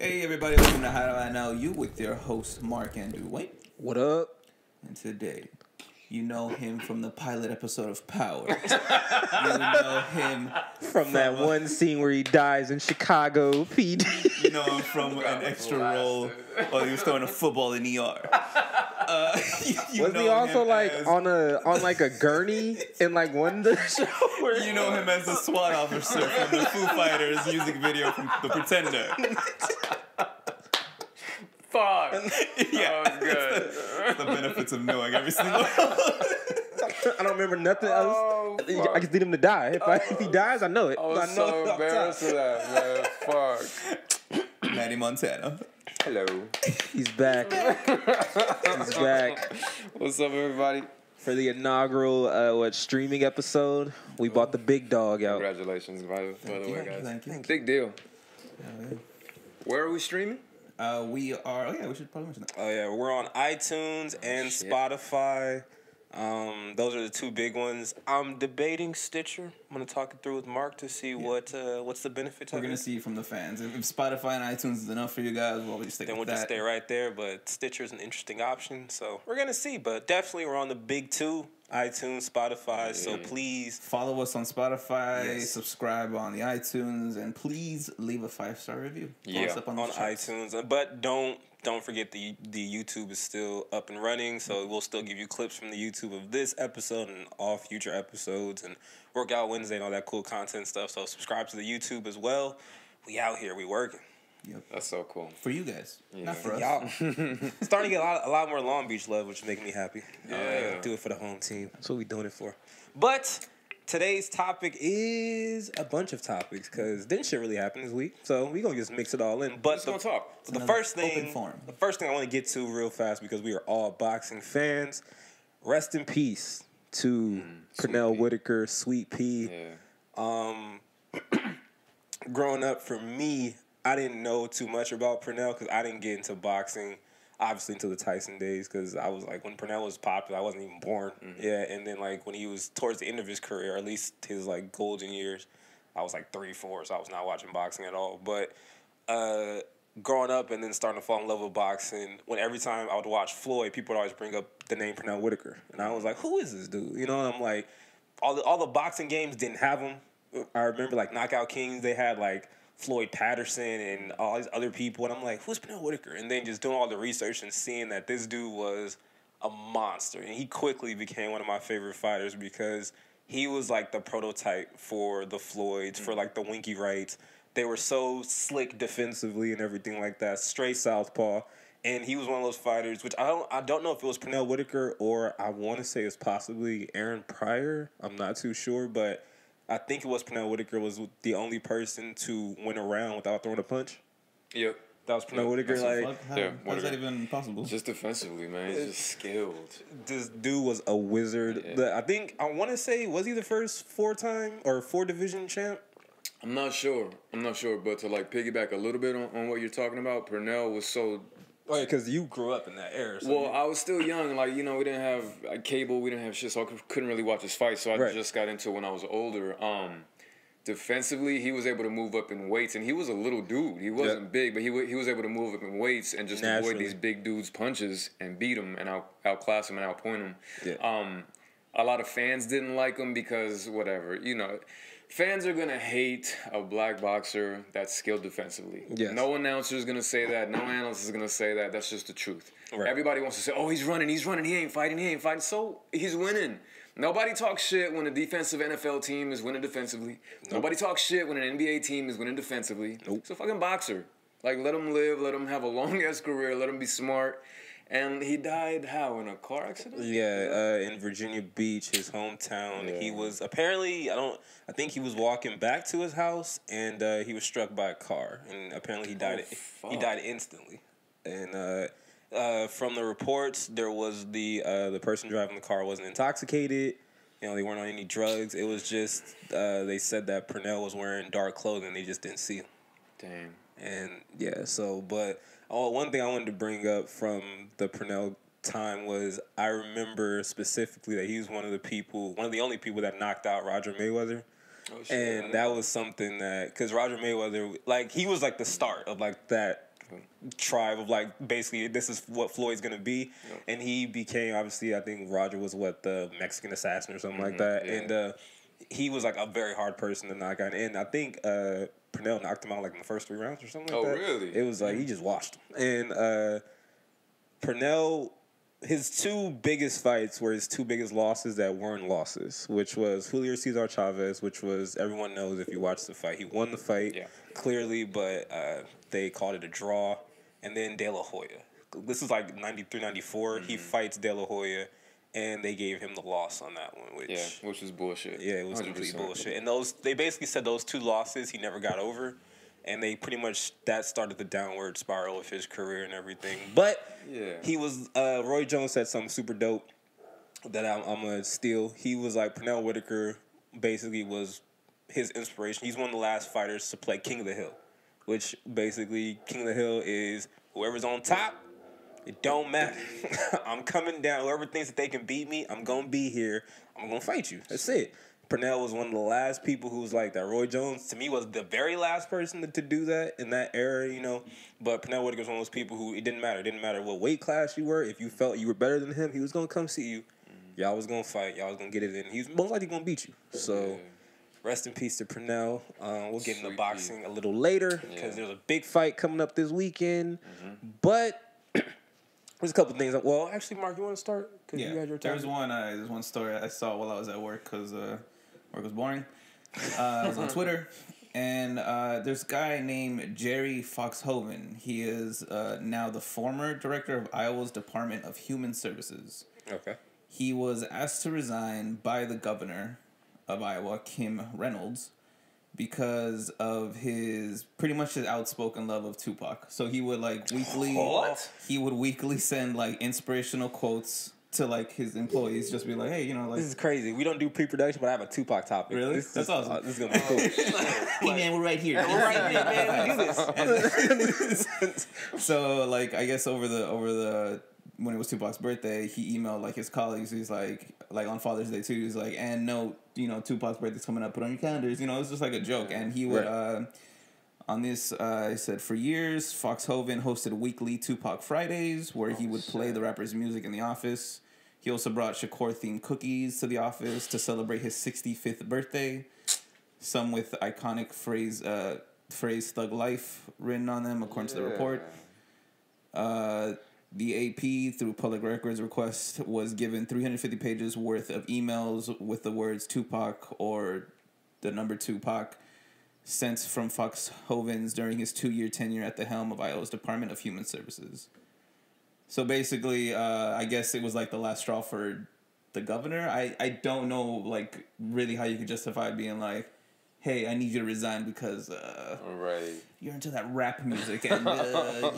Hey everybody, welcome to How Do I Know You with your host Mark Dwayne. What up? And today, you know him from the pilot episode of Power. You know him From that one scene where he dies in Chicago PD. You know him from an extra role while he was throwing a football in ER. Was he also like on like a gurney in like one of the shows? You know him as the SWAT officer from the Foo Fighters music video from The Pretender. Fuck. Yeah. Oh, good. The benefits of knowing every single I don't remember nothing else. Oh, I just need him to die. If he dies, I know it. I was I know so it. embarrassed of that, man. Fuck. Manny Montana. Hello. He's back. He's back. What's up, everybody? For the inaugural streaming episode, we bought the big dog out. Congratulations, by the way, guys. Thank you. Big deal. Where are we streaming? We are. Oh yeah, we should probably mention that. Oh yeah, we're on iTunes and shit. Spotify. Those are the two big ones. I'm debating Stitcher. I'm gonna talk it through with Mark to see what's the benefits. We're of gonna it. see from the fans. If Spotify and iTunes is enough for you guys, well, we just stick Then we'll with just that. stay right there. But Stitcher is an interesting option, so we're gonna see. But definitely, we're on the big two: iTunes, Spotify. So please, Follow us on Spotify, Yes. subscribe on the iTunes, and please leave a 5-star review. Follow us up on, on the charts. iTunes. But don't forget the YouTube is still up and running, so we'll still give you clips from the YouTube of this episode and all future episodes and Workout Wednesday and all that cool content stuff. So subscribe to the YouTube as well. We out here, we working. Yep. That's so cool. For you guys, not for us. Y'all starting to get a lot more Long Beach love, which is making me happy. Yeah. Do it for the home team. That's what we doing it for. But today's topic is a bunch of topics because didn't shit really happen this week, so we gonna just mix it all in. But Just gonna talk. the another first open thing, forum. the first thing I want to get to real fast because we are all boxing fans. Rest in peace to Pernell Pea. Whitaker, Sweet Pea. Yeah. Growing up, for me, I didn't know too much about Pernell because I didn't get into boxing, obviously, until the Tyson days because I was like, when Pernell was popular, I wasn't even born. Yeah, and then like when he was towards the end of his career, or at least his like golden years, I was like 3, 4, so I was not watching boxing at all. But growing up and then starting to fall in love with boxing, when every time I would watch Floyd, people would always bring up the name Pernell Whitaker. And I was like, who is this dude? You know, and I'm like, all the boxing games didn't have him. I remember like Knockout Kings, they had like Floyd Patterson and all these other people, and I'm like, who's Pernell Whitaker? And then just doing all the research and seeing that this dude was a monster, and he quickly became one of my favorite fighters because he was like the prototype for the Floyds, for like the Winky Wrights. They were so slick defensively and everything like that, straight southpaw. And he was one of those fighters, which I don't know if it was Pernell Whitaker or I want to say it's possibly Aaron Pryor. I'm not too sure, but I think it was Pernell Whitaker was the only person to win a round without throwing a punch. Yep. That was Pernell Whitaker. What the Like, fuck? How is Whitaker. that even possible? Just defensively, man. He's just skilled. this dude was a wizard. Yeah. I want to say, was he the first 4-division champ? I'm not sure, but to like piggyback a little bit on what you're talking about, Pernell was so. Oh, yeah, because you grew up in that era. So Well, I was still young, like, you know, we didn't have cable, we didn't have shit, so I couldn't really watch his fight, so I Right. just got into it when I was older. Defensively, he was able to move up in weights, and he was a little dude. He wasn't big, but he was able to move up in weights and just avoid Naturally. these big dudes' punches and beat him and outclass him and outpoint him. Yeah. A lot of fans didn't like him because whatever, you know. Fans are gonna hate a black boxer that's skilled defensively. Yes. No announcer is gonna say that. No analyst is gonna say that. That's just the truth. Right. Everybody wants to say, "Oh, he's running. He ain't fighting. So he's winning." Nobody talks shit when a defensive NFL team is winning defensively. Nobody talks shit when an NBA team is winning defensively. Nope. It's a fucking boxer. Like, let him live. Let him have a long ass career. Let him be smart. And he died how, in a car accident? Yeah, in Virginia Beach, his hometown. Yeah. He was apparently, I think he was walking back to his house and he was struck by a car, and apparently he died. He fuck. died instantly. And from the reports, there was the person driving the car wasn't intoxicated. You know, they weren't on any drugs. It was just they said that Pernell was wearing dark clothing. They just didn't see him. Damn. And yeah, but one thing I wanted to bring up from the Pernell time was I remember specifically that he was one of the only people that knocked out Roger Mayweather. Oh, shit. And that was something that, because Roger Mayweather, like, he was like the start of like that tribe of like basically this is what Floyd's gonna be, and he became obviously I think Roger was the Mexican assassin or something like that, and he was like a very hard person to knock out, and I think Purnell knocked him out like in the first 3 rounds or something like that. Oh really? It was like he just washed him, and Purnell. His 2 biggest fights were his 2 biggest losses that weren't losses, which was Julio Cesar Chavez, which was, everyone knows if you watch the fight, he won the fight clearly, but they called it a draw. And then De La Hoya. This is like 93, 94. He fights De La Hoya, and they gave him the loss on that one, which was bullshit. Yeah, it was complete bullshit. And they basically said those 2 losses he never got over. And they pretty much, that started the downward spiral of his career and everything. But he was, Roy Jones said something super dope that I'm going to steal. He was like, Pernell Whitaker basically was his inspiration. He's one of the last fighters to play King of the Hill, which basically King of the Hill is whoever's on top, it don't matter. I'm coming down. Whoever thinks that they can beat me, I'm going to be here. I'm going to fight you. That's it. Purnell was one of the last people who was like that. Roy Jones, to me, was the very last person to do that in that era, you know. But Pernell Whitaker was one of those people who, it didn't matter. It didn't matter what weight class you were. If you felt you were better than him, he was going to come see you. Y'all was going to fight. Y'all was going to get it in. He was most likely going to beat you. So, rest in peace to Purnell. We'll get into boxing a little later because there's a big fight coming up this weekend. But there's a couple things. Well, actually, Mark, you want to start? Yeah, you had your there's one story I saw while I was at work because work was boring. I was on Twitter, and there's a guy named Jerry Foxhoven. He is now the former director of Iowa's Department of Human Services. Okay. He was asked to resign by the governor of Iowa, Kim Reynolds, because of his pretty much his outspoken love of Tupac. So he would like weekly he would weekly send like inspirational quotes to like his employees, just be like, hey, you know, like, this is crazy. We don't do pre-production, but I have a Tupac topic. Really? That's awesome. This is gonna be cool. Hey man, we're right here. We're right here, man. We do this. So like, I guess over the when it was Tupac's birthday, he emailed like his colleagues. He's like on Father's Day too. He's like, and no, you know, Tupac's birthday's coming up. Put on your calendars. You know, it's just like a joke. And he would on this, he said, for years, Foxhoven hosted weekly Tupac Fridays where he would play the rapper's music in the office. He also brought Shakur-themed cookies to the office to celebrate his 65th birthday, some with iconic phrase "Thug Life" written on them, according to the report. The AP, through public records request, was given 350 pages worth of emails with the words Tupac or the number Tupac sent from Foxhoven's during his 2-year tenure at the helm of Iowa's Department of Human Services. So basically, I guess it was like the last straw for the governor. I don't know, like, really how you could justify being like, hey, I need you to resign because you're into that rap music and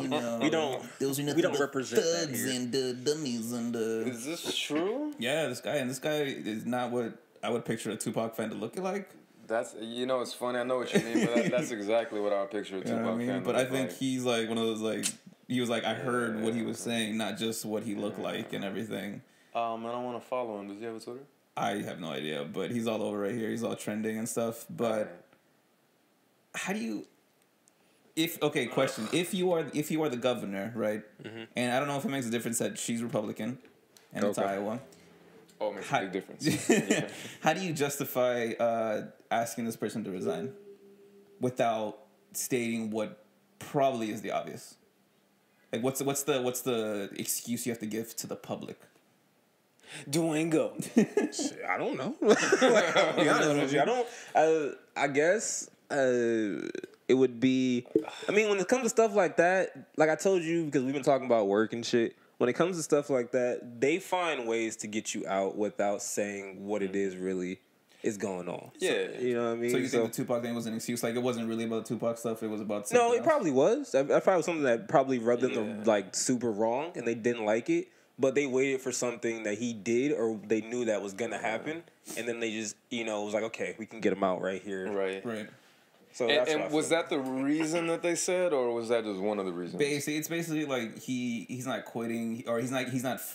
you know we don't represent thugs and dummies and Is this true? Yeah, this guy is not what I would picture a Tupac fan to look like. That's, you know, it's funny. I know what you mean, but that's exactly what I would picture a Tupac fan. But I think he's like one of those like he was like I heard what he was saying, not just what he looked like and everything. I don't want to follow him. Does he have a Twitter? I have no idea, but he's all over right here. He's all trending and stuff. But how do you? Question: If you are the governor, right? Mm-hmm. And I don't know if it makes a difference that she's Republican and it's Iowa. Oh, it makes a big difference. How do you justify asking this person to resign without stating what probably is the obvious? Like, what's the excuse you have to give to the public? Dwayne, go. I don't know. I'll be honest with you. I don't. I guess it would be. I mean, when it comes to stuff like that, like I told you, because we've been talking about work and shit. When it comes to stuff like that, they find ways to get you out without saying what it is really is going on. Yeah, so, you know what I mean. So you think the Tupac thing was an excuse? Like it wasn't really about Tupac stuff. It was about something else? Probably was. That probably was something that probably rubbed them like super wrong, and they didn't like it. But they waited for something that he did, or they knew that was gonna happen, and then they just, it was like, okay, we can get him out right here, right. So and was that the reason that they said, or was that just one of the reasons? It's basically like he's not quitting, or he's not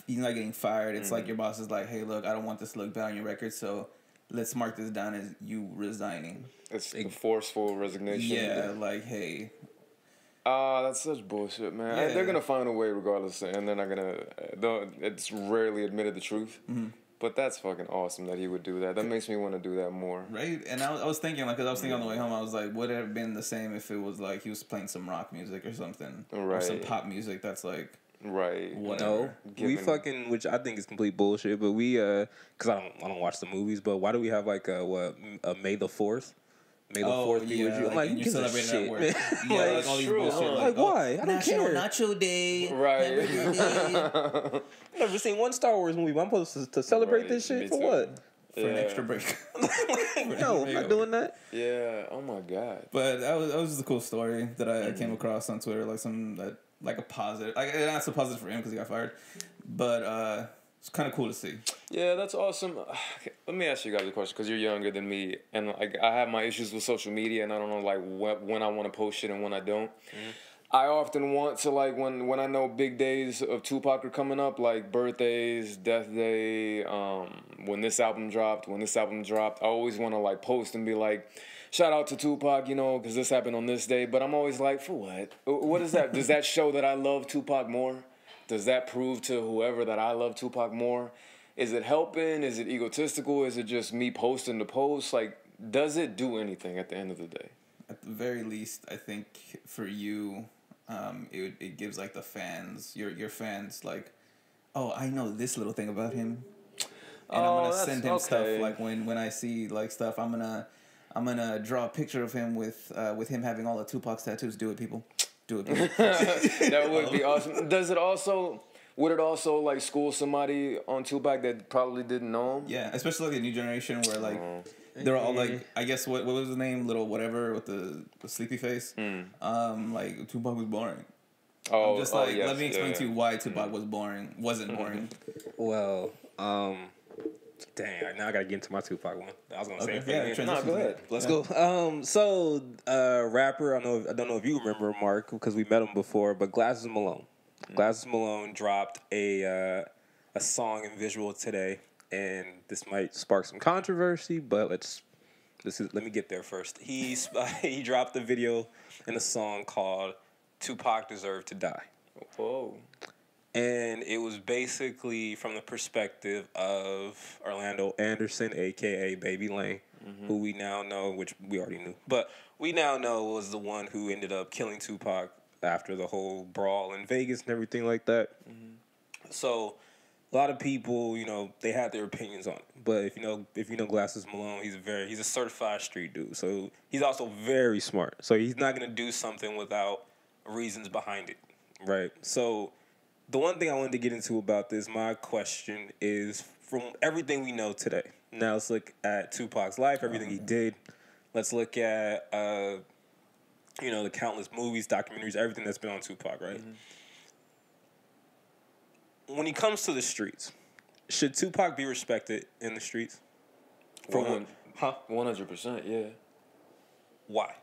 getting fired. It's like your boss is like, hey, look, I don't want this to look bad on your record, so let's mark this down as you resigning. It's a forceful resignation. Yeah, like, hey. That's such bullshit, man. Yeah. They're gonna find a way regardless, and they're not gonna. It's rarely admitted the truth. Mm-hmm. But that's fucking awesome that he would do that. That makes me want to do that more. Right? And I was thinking, like, because I was thinking on the way home, I was like, would it have been the same if it was like he was playing some rock music or something, or some pop music that's like. Right. Whatever. No, we fucking, which I think is complete bullshit. But we, cause I don't watch the movies. But why do we have like a May the 4th? May the 4th be with you. I'm like, you celebrate that word. Yeah, like all these bullshit. Like, why? I don't National care. Nacho Day. Right. I've never seen one Star Wars movie. But I'm supposed to celebrate this shit for what? For an extra break. No, I'm not doing that. Yeah. Oh my god. But that was just a cool story that I came across on Twitter, like some that like a positive, like not so positive for him because he got fired, but it's kind of cool to see. Yeah, that's awesome. Let me ask you guys a question because you're younger than me, and like I have my issues with social media, and I don't know like when I want to post shit and when I don't. I often want to like when I know big days of Tupac are coming up, like birthdays, death day, when this album dropped, I always want to like post and be like, shout out to Tupac, you know, because this happened on this day. But I'm always like, for what? What is that? Does that show that I love Tupac more? Does that prove to whoever that I love Tupac more? Is it helping? Is it egotistical? Is it just me posting the post? Like, does it do anything at the end of the day? At the very least, I think for you, it gives like the fans, your fans, like, oh, I know this little thing about him, and I'm gonna send him stuff. Like when I see like stuff, I'm gonna draw a picture of him with him having all of Tupac's tattoos. Do it, people. Do it, people. That would be awesome. Would it also like school somebody on Tupac that probably didn't know him? Yeah, especially like the new generation where like they're all like, I guess what was his name, little whatever with the sleepy face. Like Tupac was boring. I'm just like, let me explain to you why Tupac wasn't boring. Well, dang, now I gotta get into my Tupac one. I was gonna say No, go ahead. Let's go. So rapper, I don't know if you remember Mark because we met him before, but Glasses Malone. Glasses Malone dropped a song and visual today, and this might spark some controversy, but let me get there first. He dropped a video and a song called "Tupac Deserved to Die." Whoa. And it was basically from the perspective of Orlando Anderson, a.k.a. Baby Lane, who we now know, which we already knew, but we now know was the one who ended up killing Tupac after the whole brawl in Vegas and everything like that. So a lot of people, you know, they had their opinions on it. But if you know Glasses Malone, he's a certified street dude. So he's also very smart. So he's not going to do something without reasons behind it, right? So the one thing I wanted to get into about this, my question is, from everything we know today, now let's look at Tupac's life, everything he did. Let's look at, the countless movies, documentaries, everything that's been on Tupac, right? When he comes to the streets, should Tupac be respected in the streets? 100%, yeah. Why?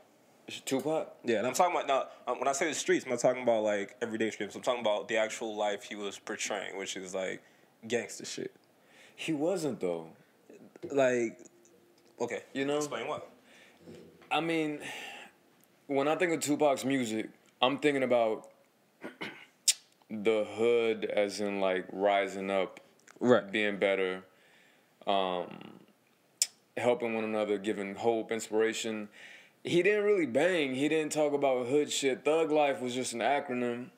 Tupac? Yeah, and I'm talking about now. When I say the streets, I'm not talking about like everyday streets. I'm talking about the actual life he was portraying, which is like gangster shit. He wasn't though. Like, okay, explain what. I mean, when I think of Tupac's music, I'm thinking about the hood, as in like rising up, right, being better, helping one another, giving hope, inspiration. He didn't really bang. He didn't talk about hood shit. Thug life was just an acronym.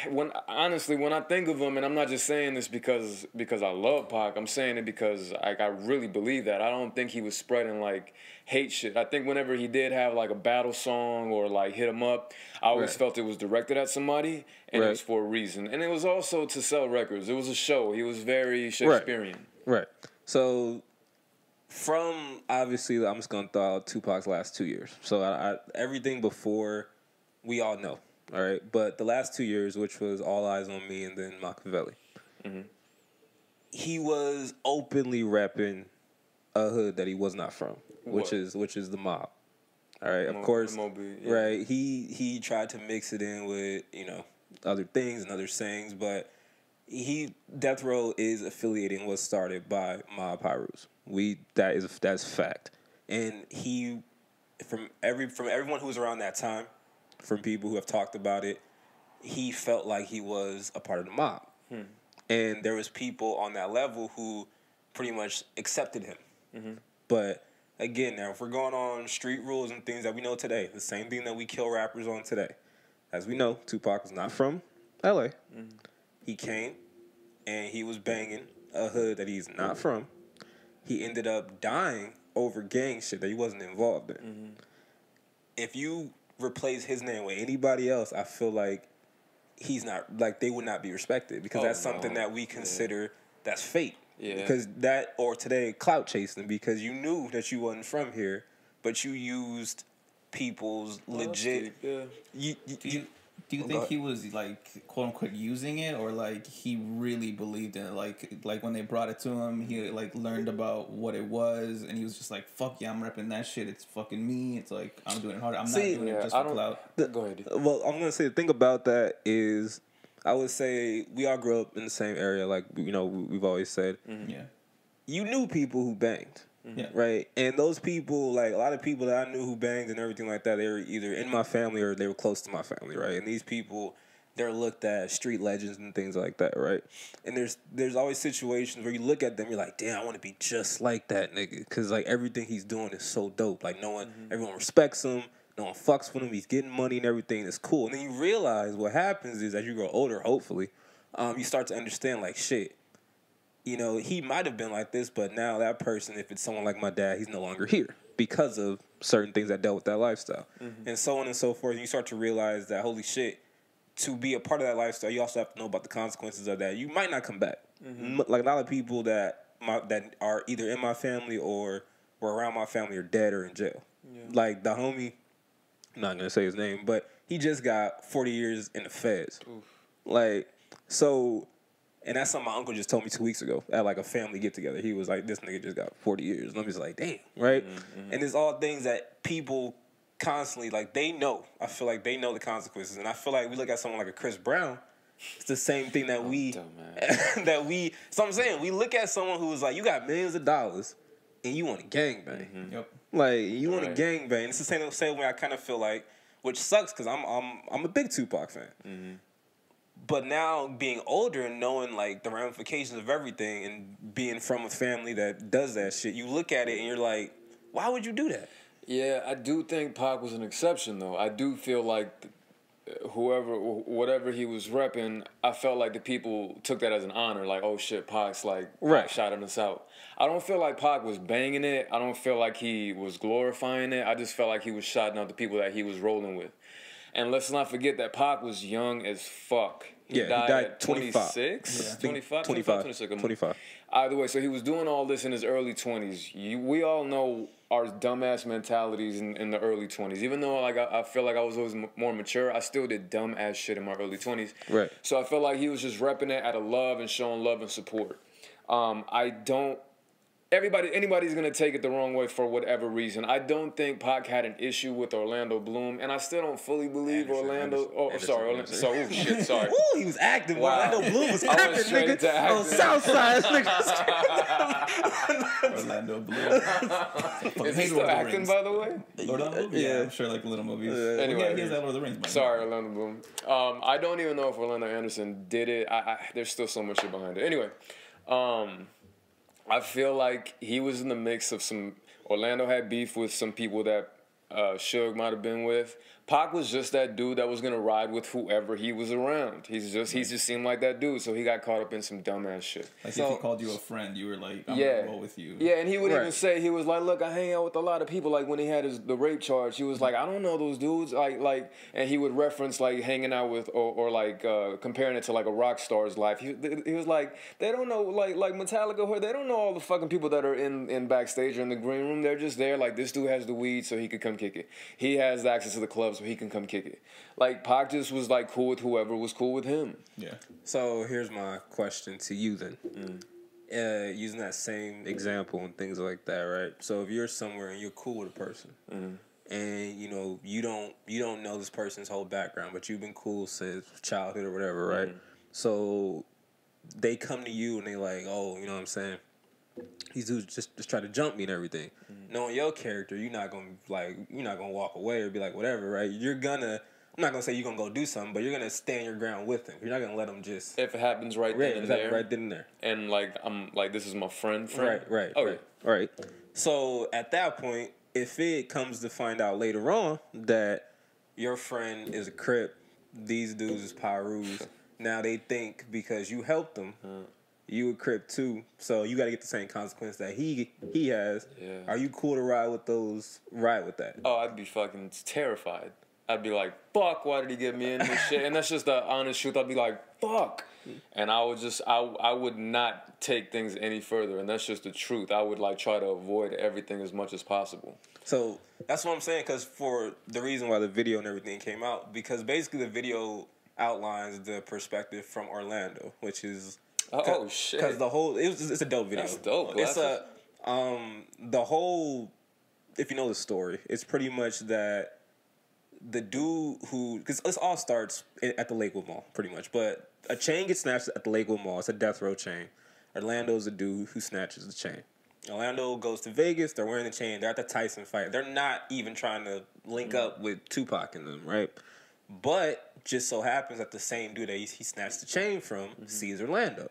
When I think of him, and I'm not just saying this because I love Pac, I'm saying it because I really believe that. I don't think he was spreading like hate shit. I think whenever he did have like a battle song or like hit him up, I always felt it was directed at somebody and it was for a reason. And it was also to sell records. It was a show. He was very Shakespearean. Right. So from, obviously, I'm just going to throw out Tupac's last 2 years. So I everything before, we all know. All right, but the last 2 years, which was All Eyes on Me and then Machiavelli, he was openly repping a hood that he was not from, which is the mob. All right, of course, right. He tried to mix it in with other things and other sayings, but Death Row is affiliating what's started by Mob Pirus. That's fact, and from everyone who was around that time from people who have talked about it, he felt like he was a part of the mob. And there was people on that level who pretty much accepted him. But again, now if we're going on street rules and things that we know today, the same thing that we kill rappers on today. As we know, Tupac was not from LA. He came and he was banging a hood that he's not from. He ended up dying over gang shit that he wasn't involved in. If you replace his name with anybody else, I feel like he's not, like, they would not be respected, because that's something that we consider that's fate. Because that, or today, clout chasing, because you knew that you wasn't from here, but you used people's legit. Do you think he was, like, quote unquote using it, or like he really believed in it? Like when they brought it to him, he like learned about what it was, and he was just like, "Fuck yeah, I'm repping that shit. It's fucking me. It's like I'm doing it hard. I'm not doing it just for clout." Go ahead. Well, I'm gonna say the thing about that is, I would say we all grew up in the same area, like, you know, we've always said. Yeah. You knew people who banged. Right? And those people, like, a lot of people that I knew who banged and everything like that, they were either in my family or they were close to my family, right? And these people, they're looked at as street legends and things like that, right? And there's always situations where you look at them, you're like, damn, I want to be just like that nigga, because, like, everything he's doing is so dope. Like, everyone respects him. No one fucks with him. He's getting money and everything. It's cool. And then you realize what happens is, as you grow older, hopefully, you start to understand, like, shit, you know, he might have been like this, but now that person, if it's someone like my dad, he's no longer here because of certain things that dealt with that lifestyle. And so on and so forth. And you start to realize that, holy shit, to be a part of that lifestyle, you also have to know about the consequences of that. You might not come back. Like, a lot of people that are either in my family or were around my family are dead or in jail. Like, the homie, I'm not going to say his name, but he just got 40 years in the feds. Like, so... And that's something my uncle just told me 2 weeks ago at, like, a family get-together. He was like, this nigga just got 40 years. And I'm just like, damn, right? And it's all things that people constantly, like, they know. I feel like they know the consequences. And I feel like we look at someone like a Chris Brown, it's the same thing that so I'm saying, we look at someone who is like, you got millions of dollars and you want to gangbang. Like, you want to gangbang. It's the same way I kind of feel like, which sucks because I'm a big Tupac fan. But now, being older and knowing, like, the ramifications of everything and being from a family that does that shit, you look at it and you're like, why would you do that? Yeah, I do think Pac was an exception, though. I do feel like whatever he was repping, I felt like the people took that as an honor. Like, oh, shit, Pac's, like, Pac shouting us out. I don't feel like Pac was banging it. I don't feel like he was glorifying it. I just felt like he was shouting out the people that he was rolling with. And let's not forget that Pac was young as fuck. He died at 26? 25. Either way, so he was doing all this in his early 20s. We all know our dumbass mentalities in the early 20s. Even though, like, I feel like I was always more mature, I still did dumbass shit in my early 20s. Right. So I feel like he was just repping it out of love and showing love and support. Anybody's going to take it the wrong way for whatever reason. I don't think Pac had an issue with Orlando Bloom, and I still don't fully believe Orlando. Sorry. Ooh, he was active. Wow. Orlando Bloom was active, nigga. On Southside, nigga. Orlando Bloom. Is he still acting, by the way? Orlando? Yeah, I'm sure, like, little movies. Anyway, he has that Lord of the Rings. Sorry, Orlando Bloom. I don't even know if Orlando Anderson did it. There's still so much shit behind it. Anyway, I feel like he was in the mix of some... Orlando had beef with some people that Suge might have been with. Pac was just that dude that was going to ride with whoever he was around. He just seemed like that dude, so he got caught up in some dumbass shit. Like, if he called you a friend, you were like, I'm going to roll with you. Yeah, and he would even say, he was like, look, I hang out with a lot of people. Like, when he had the rape charge, he was like, I don't know those dudes. Like, and he would reference, like, hanging out with, or like, comparing it to, like, a rock star's life. He was like, they don't know, like Metallica, they don't know all the fucking people that are in backstage or in the green room. They're just there. Like, this dude has the weed, so he could come kick it. He has access to the club, so he can come kick it. Like, Pac just was, like, cool with whoever was cool with him. Yeah. So here's my question to you then. Using that same example and things like that, right? So if you're somewhere and you're cool with a person, and you know you don't know this person's whole background, but you've been cool since childhood or whatever, right? So they come to you and they like, oh, you know what I'm saying? These dudes just try to jump me and everything. Knowing your character, you're not gonna walk away or be like whatever, right? You're gonna I'm not gonna say you're gonna go do something, but you're gonna stand your ground with him. You're not gonna let him just. If it happens right then and there. Right then and there. And like I'm like this is my friend. Right. So at that point, if it comes to find out later on that your friend is a Crip, these dudes is Pyrus, now they think because you helped them, you a Crip too, so you got to get the same consequence that he has. Yeah. Are you cool to ride with that? Oh, I'd be fucking terrified. I'd be like, fuck, why did he get me in this shit? And that's just the honest truth. I'd be like, fuck. And I would not take things any further. And that's just the truth. I would like try to avoid everything as much as possible. So that's what I'm saying. Because for the reason why the video and everything came out, because basically the video outlines the perspective from Orlando, which is shit. Because the whole it's a dope video. That's dope. It's the whole, if you know the story, it's pretty much that the dude who, because this all starts at the Lakewood Mall, pretty much. But a chain gets snatched at the Lakewood Mall. It's a death row chain. Orlando's a dude who snatches the chain. Orlando goes to Vegas. They're wearing the chain. They're at the Tyson fight. They're not even trying to link up with Tupac and them, right? But just so happens that the same dude that he snatched the chain from sees Orlando.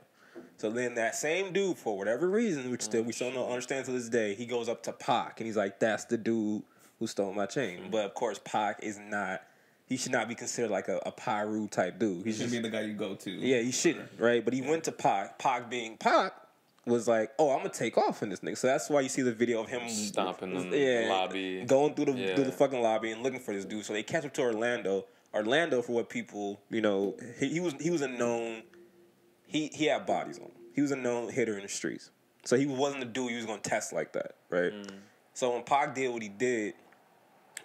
So then that same dude, for whatever reason, which still we still don't understand to this day, he goes up to Pac and he's like, "That's the dude who stole my chain." But of course, Pac is not. He should not be considered like a Pyru type dude. He should be the guy you go to. Yeah, he shouldn't, right? But he went to Pac. Pac being Pac was like, "Oh, I'm gonna take off in this nigga." So that's why you see the video of him stomping in the lobby, going through the fucking lobby and looking for this dude. So they catch up to Orlando. Orlando, for what people he was a known. He had bodies on him. He was a known hitter in the streets. So he wasn't a dude you was gonna test like that, right? So when Pac did what he did,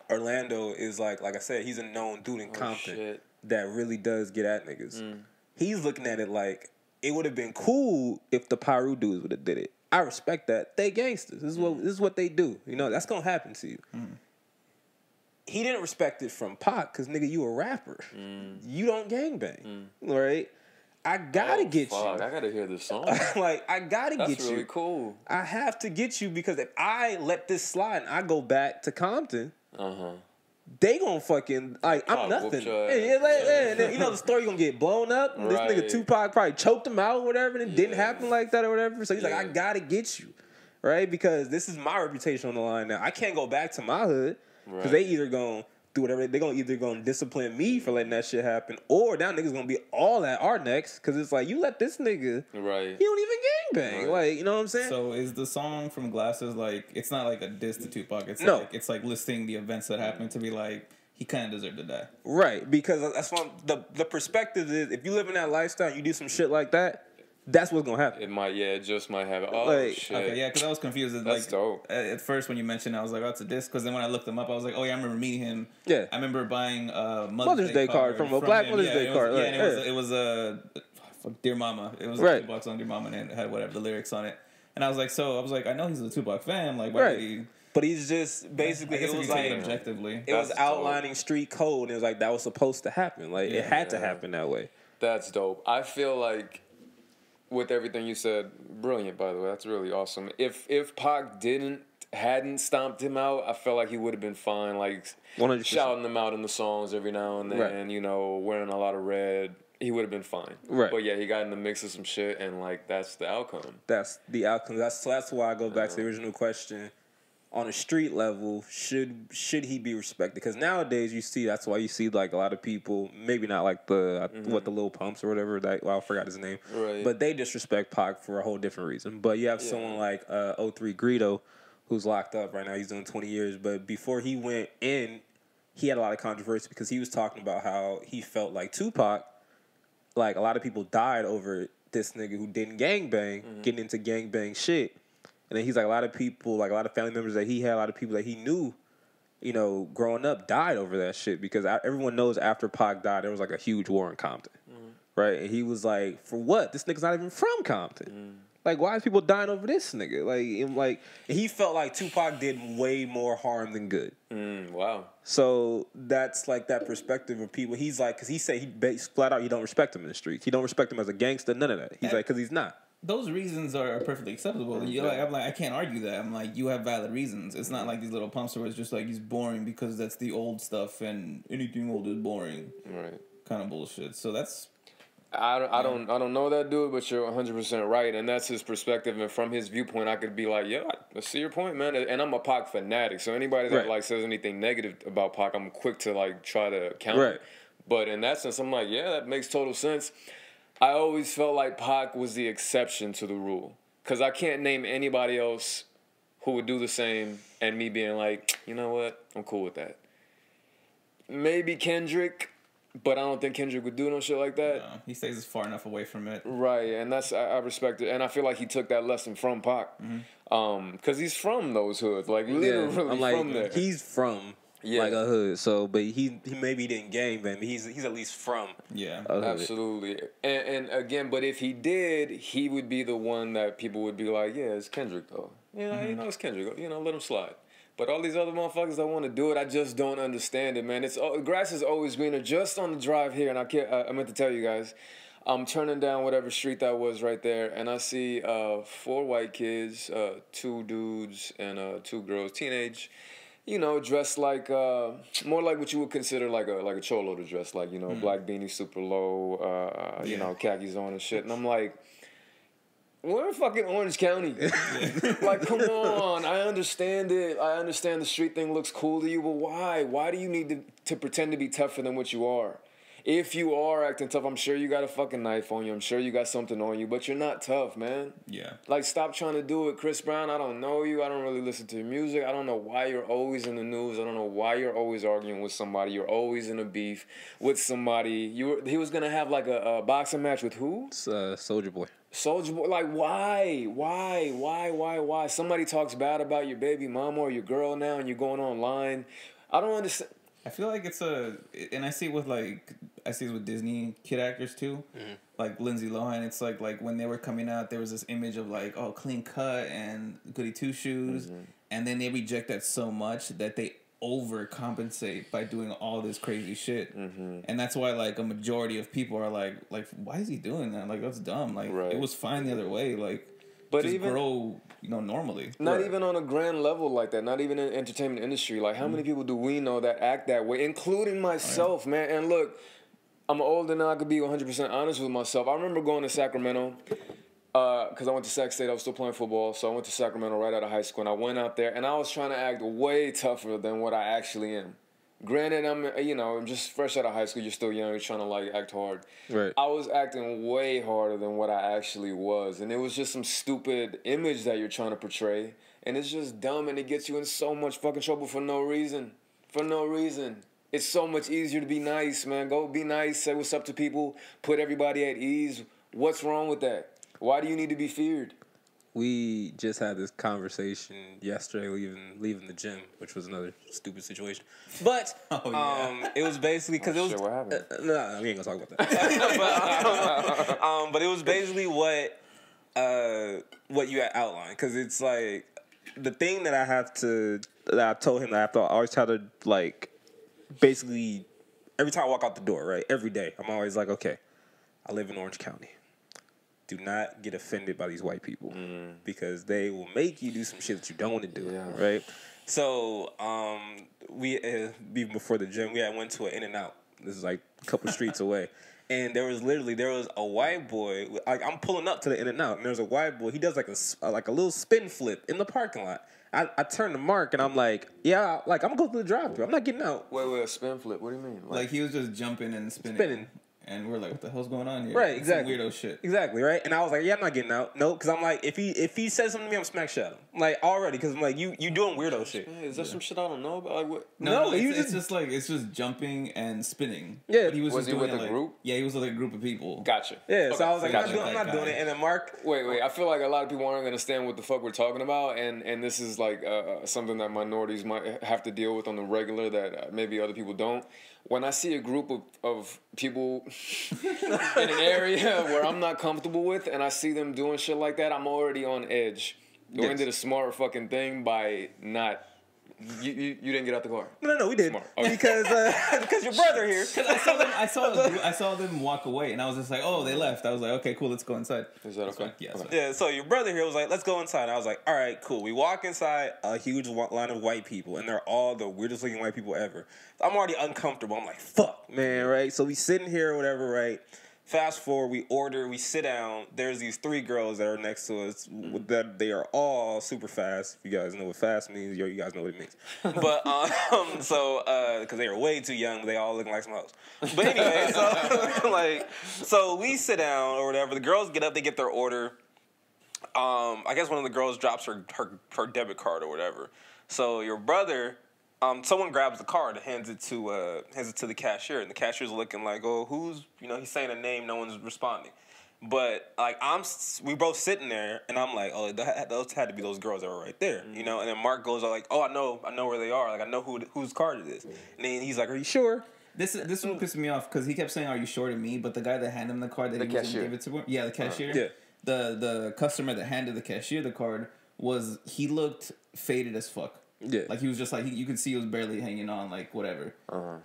Orlando is like I said, he's a known dude in Compton that really does get at niggas. He's looking at it like it would have been cool if the Pyru dudes would have did it. I respect that. They gangsters. This is what they do. That's gonna happen to you. He didn't respect it from Pac because nigga, you a rapper. You don't gangbang, right? I gotta get you. I gotta hear this song. I gotta get you. That's really cool. I have to get you because if I let this slide and I go back to Compton, they gonna fucking I'm nothing. The story gonna get blown up. This nigga Tupac probably choked him out or whatever, and it didn't happen like that or whatever. So he's like, I gotta get you, right? Because this is my reputation on the line now. I can't go back to my hood because they either gonna do whatever. They're either gonna discipline me for letting that shit happen, or that nigga's gonna be all at our necks because it's like you let this nigga, he don't even gangbang, you know what I'm saying? So is the song from Glasses it's not like a diss to Tupac? It's it's like listing the events that happened to be like he kind of deserved to die, right? Because that's what the perspective is. If you live in that lifestyle, and you do some shit like that. That's what's gonna happen. It might, it just might happen. Oh shit! Okay, yeah, because I was confused. That's dope. At first, when you mentioned, it, I was like, "Oh, it's a disc." Because then when I looked him up, I was like, "Oh yeah, I remember meeting him." Yeah, I remember buying a Mother's Day card from a Black Mother's Day card. Yeah, and it was a Dear Mama. It was a Tupac song, Dear Mama, and it had whatever the lyrics on it. And I was like, I know he's a Tupac fan. Like, why did he? But he's just basically it was like objectively, it was outlining street code. And it was like that was supposed to happen. Like it had to happen that way. That's dope. I feel like. With everything you said, brilliant, by the way. That's really awesome. If Pac hadn't stomped him out, I felt like he would have been fine. Like 100%. Shouting them out in the songs every now and then, wearing a lot of red. He would have been fine. Right. But yeah, he got in the mix of some shit, and that's the outcome. That's the outcome. That's why I go back to the original question. On a street level, should he be respected? Because nowadays that's why you see like a lot of people, maybe not like the Lil Pumps or whatever. I forgot his name. Right. But they disrespect Pac for a whole different reason. But you have someone like 03 Greedo, who's locked up right now. He's doing 20 years. But before he went in, he had a lot of controversy because he was talking about how he felt like Tupac, like a lot of people died over this nigga who didn't gangbang, getting into gangbang shit. And then he's like, a lot of people, like a lot of family members that he had, a lot of people that he knew, growing up died over that shit because everyone knows after Pac died, there was like a huge war in Compton, right? And he was like, for what? This nigga's not even from Compton. Like, why is people dying over this nigga? Like, he felt like Tupac did way more harm than good. Wow. So that's like that perspective of people. He's like, because he said flat out, he don't respect him in the streets. He don't respect him as a gangster, none of that. He's like, because he's not. those reasons are perfectly acceptable. You're like, I'm like, I can't argue that. I'm like, you have valid reasons. It's not like these little pumps where it's just like he's boring because that's the old stuff and anything old is boring. Right. Kind of bullshit. So that's. I don't know that dude, but you're 100% right, and that's his perspective. And from his viewpoint, I could be like, yeah, I see your point, man. And I'm a Pac fanatic, so anybody that like says anything negative about Pac, I'm quick to like try to counter. Right. But in that sense, I'm like, yeah, that makes total sense. I always felt like Pac was the exception to the rule, because I can't name anybody else who would do the same, and me being like, you know what, I'm cool with that. Maybe Kendrick. But I don't think Kendrick would do no shit like that. No, he stays far enough away from it. Right, and that's I respect it. And I feel like he took that lesson from Pac. Because he's from those hoods. Like, literally I'm like, from there. He's from, like, a hood. So, but he maybe didn't gang bang, but he's at least from a hood. Absolutely. And again, but if he did, he would be the one that people would be like, yeah, it's Kendrick, though. You know, it's Kendrick. You know, let him slide. But all these other motherfuckers that want to do it, I just don't understand it, man. Grass is always greener. Just on the drive here, and I meant to tell you guys, I'm turning down whatever street that was right there, and I see 4 white kids, 2 dudes, and 2 girls, teenage, you know, dressed like more like what you would consider like a cholo to dress like, you know, black beanie, super low, you know, khakis on and shit, and I'm like, we're in fucking Orange County. Like, come on. I understand it. I understand the street thing looks cool to you, but why? Why do you need to pretend to be tougher than what you are? If you are acting tough, I'm sure you got a fucking knife on you. I'm sure you got something on you, but you're not tough, man. Yeah. Like, stop trying to do it. Chris Brown, I don't know you. I don't really listen to your music. I don't know why you're always in the news. I don't know why you're always arguing with somebody. You're always in a beef with somebody. He was going to have, like, a boxing match with who? Soulja Boy. Soulja Boy, like, why? Somebody talks bad about your baby mama or your girl now and you're going online. I don't understand. I feel like and I see it with Disney kid actors too, like Lindsay Lohan. It's like when they were coming out, there was this image of like, oh, clean cut and goody two shoes, and then they reject that so much that they overcompensate by doing all this crazy shit, and that's why like a majority of people are like, why is he doing that? Like, that's dumb. Like, it was fine the other way. Like, but just even grow, you know, normally. Not even on a grand level like that. Not even in the entertainment industry. Like, how many people do we know that act that way, including myself, man? And look, I'm older now. I could be 100% honest with myself. I remember going to Sacramento. Because I went to Sac State, I was still playing football, so I went to Sacramento right out of high school, and I went out there, and I was trying to act way tougher than what I actually am. Granted, I'm just fresh out of high school, you're still young, you're trying to, like, act hard. Right. I was acting way harder than what I actually was, and it was just some stupid image that you're trying to portray, and it's just dumb, and it gets you in so much fucking trouble for no reason. For no reason. It's so much easier to be nice, man. Go be nice, say what's up to people, put everybody at ease. What's wrong with that? Why do you need to be feared? We just had this conversation yesterday, leaving the gym, which was another stupid situation. But it was basically because it was. What happened? No, we ain't gonna talk about that. But it was basically what you had outlined, because it's like the thing that I told him that I have to always try to, like, basically every time I walk out the door, right, every day, I'm always like, okay, I live in Orange County. Do not get offended by these white people, because they will make you do some shit that you don't want to do, right? So, even before the gym, we went to an In-N-Out. This is like a couple streets away. And there was a white boy. Like, I'm pulling up to the In-N-Out, and there's a white boy. He does like a little spin flip in the parking lot. I turned to Mark, and I'm like, yeah, like, I'm going to go through the drive-thru. I'm not getting out. Wait, a spin flip? What do you mean? Like he was just jumping and spinning. And we're like, what the hell's going on here? Right, exactly. Some weirdo shit. Exactly, right? And I was like, yeah, I'm not getting out. No, because I'm like, if he says something to me, I'm smack shot him. Like, already, because I'm like, you doing weirdo shit. Is there some shit I don't know about? Like, what? No, it's just jumping and spinning. Yeah. But he was he doing with a group? Yeah, he was with a group of people. Gotcha. Yeah, okay. So I was like, gotcha. I'm not doing it. And then Mark... Wait. I feel like a lot of people aren't going to understand what the fuck we're talking about, and this is like something that minorities might have to deal with on the regular that maybe other people don't. When I see a group of people in an area where I'm not comfortable with, and I see them doing shit like that, I'm already on edge. Dwayne did a smart fucking thing by not You didn't get out the car. No, we did okay. because your brother here. Because I saw them walk away, and I was just like, oh, they left. I was like, okay, cool, let's go inside. Is that okay? Yeah. Okay. Yeah. So your brother here was like, let's go inside. I was like, all right, cool. We walk inside a huge line of white people, and they're all the weirdest looking white people ever. I'm already uncomfortable. I'm like, fuck, man, right? So we sitting here or whatever, right? Fast forward, we order, we sit down. There's these 3 girls that are next to us. That they are all super fast. If you guys know what fast means, you guys know what it means. But because they are way too young, they all looking like some hoes. But anyway, so we sit down or whatever. The girls get up, they get their order. I guess one of the girls drops her debit card or whatever. So your brother. Someone grabs the card and hands it to the cashier, and the cashier's looking like, oh, who's, he's saying a name, no one's responding. But like we both sitting there, and I'm like, oh, those had to be those girls that were right there, And then Mark goes like, oh, I know where they are, like I know whose card it is. And then he's like, are you sure? This one pissed me off because he kept saying, "Are you sure?" to me, but the guy that handed him the card that he was going to give it to him, the cashier, yeah, the customer that handed the cashier the card he looked faded as fuck. Yeah, like he was just like you could see he was barely hanging on, like whatever.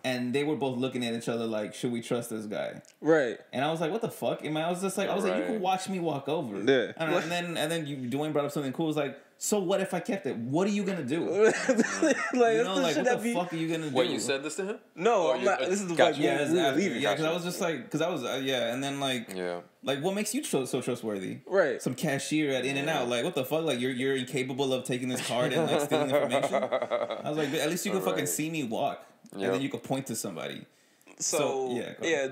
And they were both looking at each other like, should we trust this guy? Right. And I was like, what the fuck? And I was just like, I was like, you can watch me walk over. Yeah. And then Dwayne brought up something cool. It was like, so what if I kept it? What are you gonna do? Like what the fuck are you gonna do? Wait, you said this to him? No, I'm not. This is like we were leaving. Yeah, because I was just like, and then like what makes you so trustworthy? Right. Some cashier at In-N-Out, like what the fuck? Like you're incapable of taking this card and like stealing information. I was like, at least you can fucking see me walk, and then you can point to somebody. So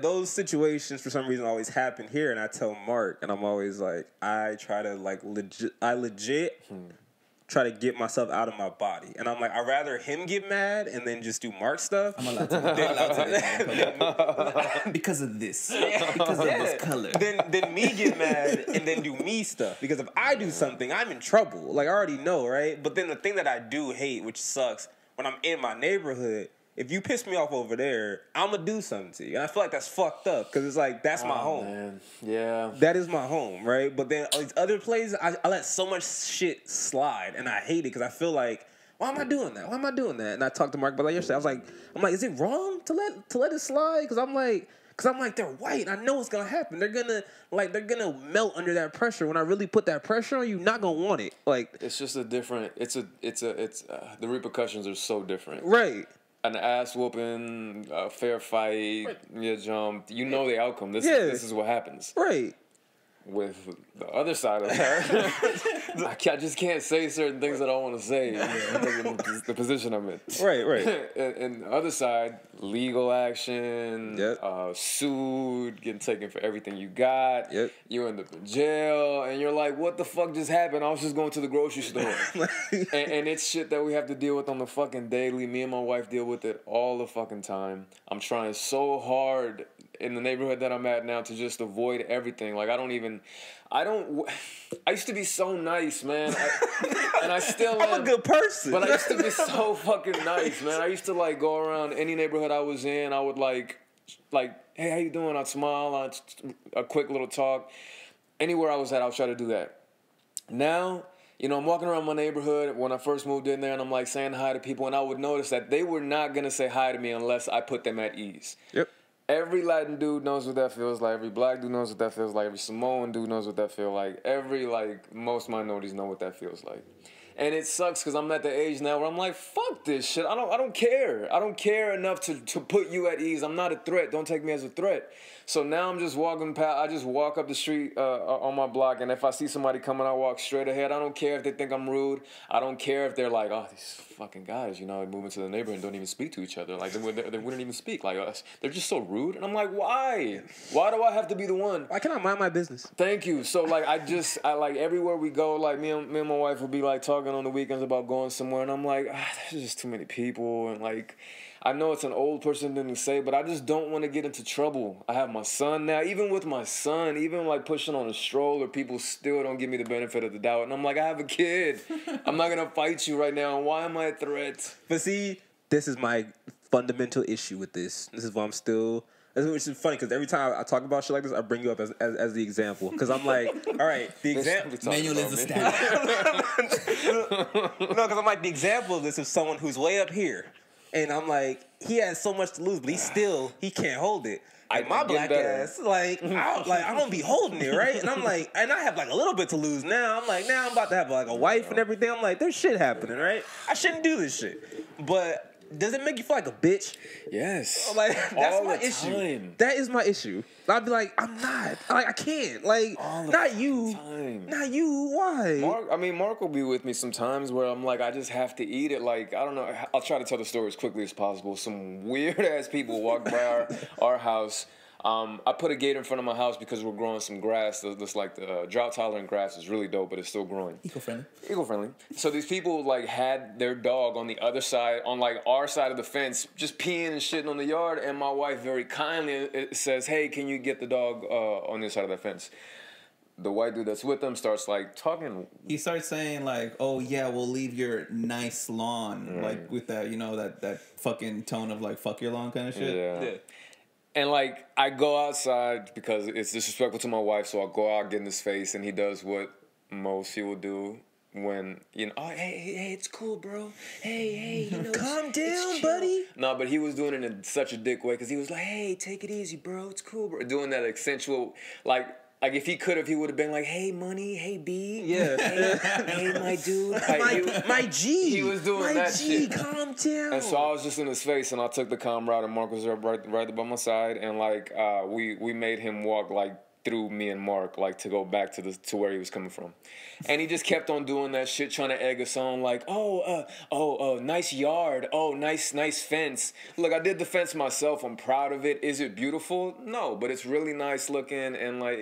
those situations for some reason always happen here, and I tell Mark, and I'm always like, I try to like legit try to get myself out of my body, and I'm like, I'd rather him get mad and then just do Mark stuff. I'm allowed to because of this, because of this color. Then me get mad and then do me stuff, because if I do something, I'm in trouble. Like I already know, right? But then the thing that I do hate, which sucks, when I'm in my neighborhood. If you piss me off over there, I'm going to do something to you. And I feel like that's fucked up because it's like, that's my home. Man. Yeah. That is my home, right? But then these other places, I let so much shit slide, and I hate it because I feel like, why am I doing that? Why am I doing that? And I talked to Mark about that yesterday. I'm like, is it wrong to let it slide? Because I'm like, they're white. I know what's gonna happen. They're gonna melt under that pressure. When I really put that pressure on you, you're not gonna want it. Like it's just a different. The repercussions are so different. Right. An ass whooping, a fair fight, you jumped. You know the outcome. This is what happens. Right. With the other side of that, I just can't say certain things that I want to say because of the position I'm in. Right. And the other side, legal action, sued, getting taken for everything you got. Yep. You end up in jail, and you're like, what the fuck just happened? I was just going to the grocery store. and it's shit that we have to deal with on the fucking daily. Me and my wife deal with it all the fucking time. I'm trying so hard in the neighborhood that I'm at now to just avoid everything. Like, I used to be so nice, man. And I still am. I'm a good person. But I used to be so fucking nice, man. I used to, like, go around any neighborhood I was in. I would, like, hey, how you doing? I'd smile. A quick little talk. Anywhere I was at, I would try to do that. Now, I'm walking around my neighborhood when I first moved in there, and I'm, like, saying hi to people, and I would notice that they were not going to say hi to me unless I put them at ease. Yep. Every Latin dude knows what that feels like. Every black dude knows what that feels like. Every Samoan dude knows what that feels like. Most minorities know what that feels like. And it sucks because I'm at the age now where I'm like, fuck this shit. I don't care. I don't care enough to put you at ease. I'm not a threat. Don't take me as a threat. So now I'm just walking past. I just walk up the street on my block, and if I see somebody coming, I walk straight ahead. I don't care if they think I'm rude. I don't care if they're like, oh, these fucking guys, move into the neighborhood and don't even speak to each other. Like, they wouldn't even speak. Like, they're just so rude. And I'm like, why? Why do I have to be the one? Why can't I mind my business? Thank you. So, like, I like, everywhere we go, like, me and my wife would be, like, talking on the weekends about going somewhere, and I'm like, there's just too many people, and, like, I know it's an old person thing to say, but I just don't want to get into trouble. I have my son now. Even with my son, even like pushing on a stroller, people still don't give me the benefit of the doubt. And I'm like, I have a kid. I'm not going to fight you right now. Why am I a threat? But see, this is my fundamental issue with this. This is why I'm still Which is funny because every time I talk about shit like this, I bring you up as the example. Because I'm like, all right, the example. Manual is the standard. No, because I'm like, the example of this is someone who's way up here. And I'm like, he has so much to lose, but he can't hold it. Like my black ass, I don't be holding it, right? And I'm like, and I have like a little bit to lose now. I'm like, now I'm about to have like a wife and everything. I'm like, there's shit happening, right? I shouldn't do this shit. But does it make you feel like a bitch? Yes. Like that's my issue. That is my issue. I'd be like, I'm not. Like I can't. Like not you. Not you. Why? Mark will be with me sometimes where I'm like, I just have to eat it. Like I don't know. I'll try to tell the story as quickly as possible. Some weird ass people walk by our house. I put a gate in front of my house because we're growing some grass. That's like the drought tolerant grass is really dope, but it's still growing. Eco-friendly. So these people like had their dog on the other side, on like our side of the fence, just peeing and shitting on the yard. And my wife very kindly says, "Hey, can you get the dog on this side of the fence?" The white dude that's with them starts like talking. He starts saying like, "Oh yeah, we'll leave your nice lawn," like with that, that fucking tone of like "fuck your lawn" kind of shit. Yeah. And, like, I go outside because it's disrespectful to my wife, so I'll go out, get in his face, and he does what most people do when, oh, hey, it's cool, bro. Hey, calm down, buddy. No, but he was doing it in such a dick way because he was like, hey, take it easy, bro. It's cool, bro. Doing that accentual, like if he could have, he would have been like, hey, money, hey, B. Yeah. Hey, my dude. My G. He was doing that shit. Calm down. And so I was just in his face, and I took the calm route, and Mark was right there by my side, and, like, we made him walk, like, through me and Mark, like, to go back to where he was coming from. And he just kept on doing that shit, trying to egg us on, like, nice yard, nice fence. Look, I did the fence myself. I'm proud of it. Is it beautiful? No, but it's really nice looking, and, like,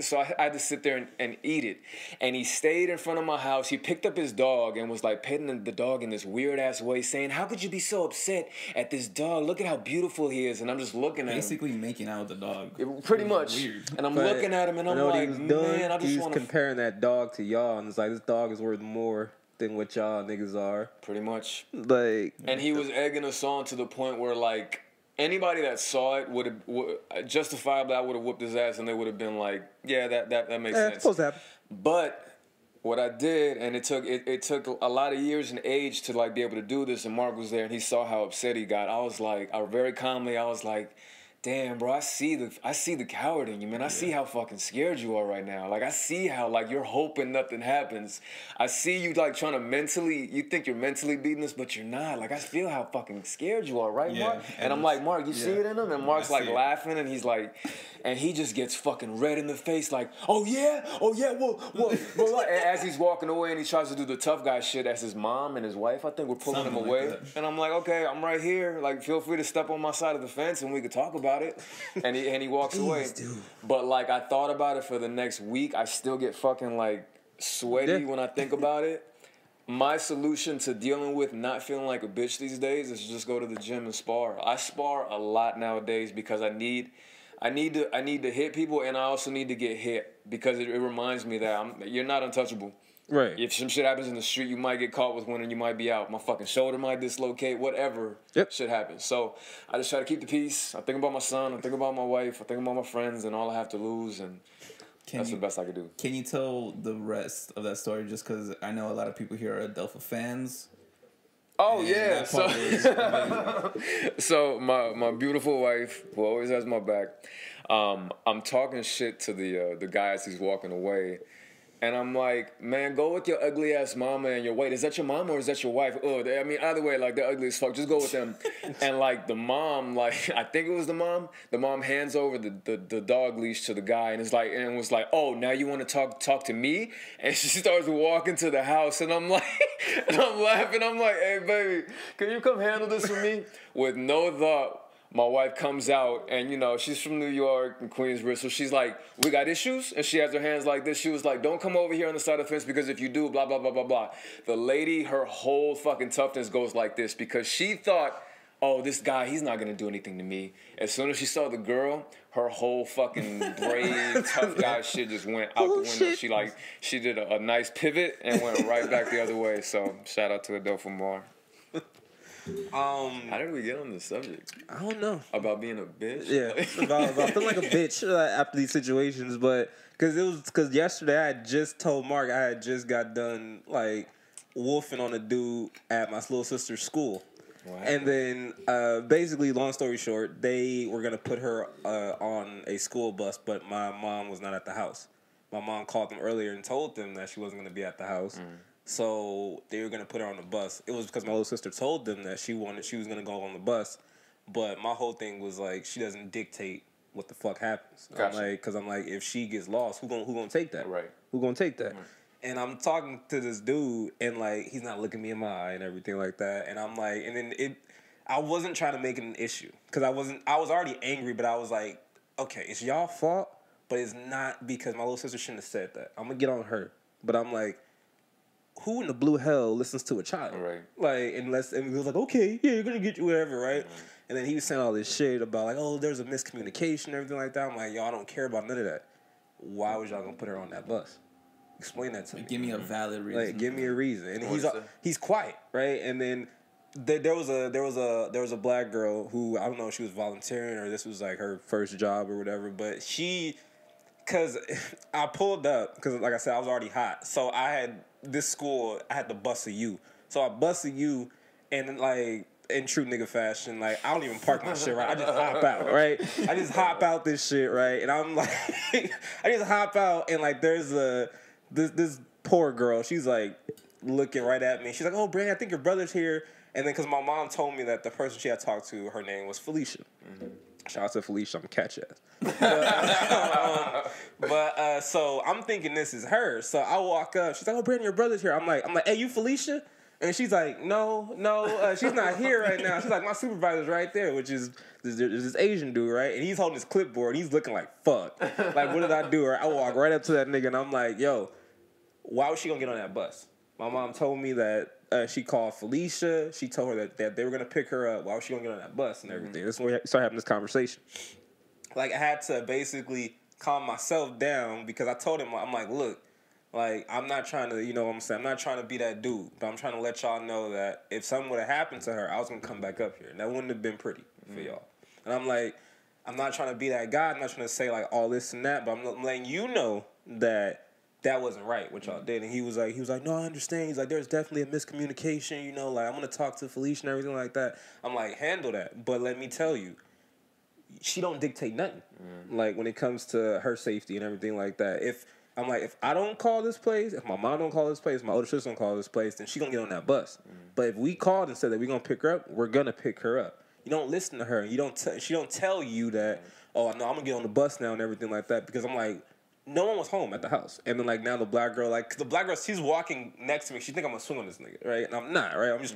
so I had to sit there and eat it. And he stayed in front of my house. He picked up his dog and was, like, petting the dog in this weird-ass way, saying, how could you be so upset at this dog? Look at how beautiful he is. And I'm just looking at him. Basically making out with the dog. Pretty much. Weird. And I'm looking at him, and I'm like, man, I just want to... comparing that dog to y'all, and it's like, this dog is worth more than what y'all niggas are. Pretty much. Like... And he was egging us on to the point where, like, anybody that saw it would have... Justifiably, I would have whooped his ass, and they would have been like, yeah, that makes sense. It's supposed to happen. But... what I did, and it took a lot of years and age to, like, be able to do this, and Mark was there, and he saw how upset he got. I was like, very calmly, I was like... damn, bro, I see the coward in you, man. I see how fucking scared you are right now. Like, I see how, like, you're hoping nothing happens. I see you, like, trying to you think you're mentally beating this, but you're not. Like, I feel how fucking scared you are, right, Mark? And I'm like, Mark, you see it in him? And Mark's, like, laughing, and he's like, and he just gets fucking red in the face, like, oh, yeah, well, as he's walking away, and he tries to do the tough guy shit as his mom and his wife, I think, were pulling him away. And I'm like, okay, I'm right here. Like, feel free to step on my side of the fence, and we could talk about it. And he walks away. Dude. But, like, I thought about it for the next week. I still get fucking, like, sweaty when I think about it. My solution to dealing with not feeling like a bitch these days is just go to the gym and spar. I spar a lot nowadays because I need to hit people, and I also need to get hit because it reminds me that you're not untouchable. Right. If some shit happens in the street, you might get caught with one and you might be out. My fucking shoulder might dislocate, whatever shit happens. So I just try to keep the peace. I think about my son, I think about my wife, I think about my friends and all I have to lose, and that's the best I could do. Can you tell the rest of that story, just because I know a lot of people here are Adelpha fans? Oh, yeah. So my beautiful wife, who always has my back, I'm talking shit to the guy as he's walking away. And I'm like, man, go with your ugly ass mama and your wait. Is that your mom or is that your wife? Oh, I mean, either way, like, they're ugly as fuck. Just go with them. And, like, the mom, like, I think it was the mom. The mom hands over the dog leash to the guy and was like, oh, now you want to talk to me? And she starts walking to the house, and I'm like, and I'm laughing. I'm like, hey, baby, can you come handle this for me? With no thought. My wife comes out, and, she's from New York and Queensbridge, so she's like, we got issues? And she has her hands like this. She was like, don't come over here on the side of the fence, because if you do, blah, blah, blah, blah, blah. The lady, her whole fucking toughness goes like this, because she thought, oh, this guy, he's not going to do anything to me. As soon as she saw the girl, her whole fucking brave, tough guy shit just went out the window. She did a nice pivot and went right back the other way. So shout out to Adele for more. How did we get on the subject? I don't know. About being a bitch? Yeah, about feeling like a bitch after these situations, but because yesterday I had just told Mark I had just got done like wolfing on a dude at my little sister's school. Wow. And then, basically, long story short, they were gonna put her on a school bus, but my mom was not at the house. My mom called them earlier and told them that she wasn't gonna be at the house, so they were gonna put her on the bus. It was because my little sister told them that she was gonna go on the bus, but my whole thing was like she doesn't dictate what the fuck happens. Gotcha. I'm like, if she gets lost, who gonna take that? Right. Who gonna take that? Right. And I'm talking to this dude, and like he's not looking me in my eye and everything like that. And I'm like, and then I wasn't trying to make it an issue because I was already angry, but I was like, okay, it's y'all fault, but it's not because my little sister shouldn't have said that. I'm gonna get on her, but I'm like, who in the blue hell listens to a child? Right. Like, and he was like, okay, yeah, you're gonna get you whatever, right? And then he was saying all this shit about like, oh, there's a miscommunication and everything like that. I'm like, yo, I don't care about none of that. Why was y'all gonna put her on that bus? Explain that to me. Give me a valid reason. Like, give me a reason. And he's quiet, right? And then there was a black girl who, I don't know if she was volunteering or this was like her first job or whatever, but because I pulled up because like I said, I was already hot. So I had to bust a U. So I busted U, and then like in true nigga fashion, like I don't even park my shit right. I just hop out, right? I just hop out this shit, right? And I'm like, I just hop out, and like there's this poor girl, she's like looking right at me. She's like, "Oh, Brandon, I think your brother's here." And then because my mom told me that the person she had talked to, her name was Felicia. Shout out to Felicia, I'm a catch ass. But so I'm thinking this is her. So I walk up. She's like, "Oh, Brandon, your brother's here." I'm like, "Hey, you Felicia?" And she's like, no, she's not here right now. She's like, "My supervisor's right there," which is this Asian dude, right? And he's holding his clipboard. And he's looking like, fuck. Like, what did I do? I walk right up to that nigga, and I'm like, yo, why was she going to get on that bus? My mom told me that she called Felicia. She told her that they were going to pick her up. Why was she going to get on that bus and everything? This is when we started having this conversation. Like, I had to basically calm myself down because I told him, I'm like, look, like, I'm not trying to, you know what I'm saying? I'm not trying to be that dude, but I'm trying to let y'all know that if something would have happened to her, I was going to come back up here. And that wouldn't have been pretty for y'all. And I'm like, I'm not trying to be that guy. I'm not trying to say, like, all this and that, but I'm letting you know that wasn't right, what y'all did. And he was like, no, I understand. He's like, there's definitely a miscommunication, you know, like, I'm going to talk to Felicia and everything like that. I'm like, handle that. But let me tell you, she don't dictate nothing. Like, when it comes to her safety and everything like that. If I don't call this place, if my mom don't call this place, my older sister don't call this place, then she gonna get on that bus. But if we called and said that we're gonna pick her up, we're gonna pick her up. You don't listen to her. She don't tell you that, oh, no, I'm gonna get on the bus now and everything like that, because I'm like, no one was home at the house. And then like now the black girl, she's walking next to me. She think I'm gonna swing on this nigga, right? And I'm not, right? I'm just...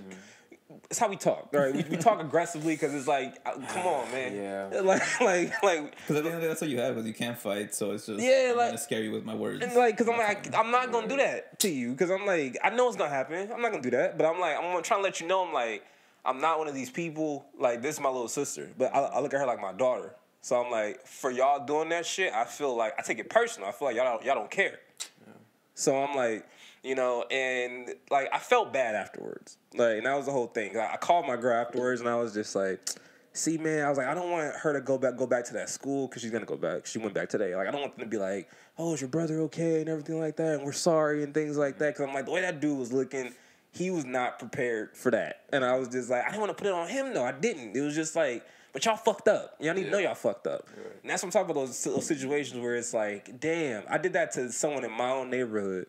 It's how we talk, right? We talk aggressively because it's like, come on, man. Yeah. Like. Because at the end of the day, that's what you have, because you can't fight, so it's just, yeah, I'm gonna scare you with my words. And like, because I'm like, I'm not gonna do that to you, because I'm like, I know it's gonna happen. I'm not gonna do that, but I'm like, I'm gonna try to let you know, I'm like, I'm not one of these people. Like, this is my little sister, but I look at her like my daughter. So I'm like, for y'all doing that shit, I feel like I take it personal. I feel like y'all don't care. Yeah. So I'm like, you know, and like I felt bad afterwards. Like, and that was the whole thing. I called my girl afterwards, and I was just like, see, man, I was like, I don't want her to go back to that school, because she's gonna go back. She went back today. Like, I don't want them to be like, oh, is your brother okay and everything like that, and we're sorry and things like that. Because I'm like, the way that dude was looking, he was not prepared for that. And I was just like, I didn't want to put it on him, though. I didn't. It was just like, but y'all fucked up. Y'all need to know y'all fucked up. Right. And that's what I'm talking about, those situations where it's like, damn, I did that to someone in my own neighborhood.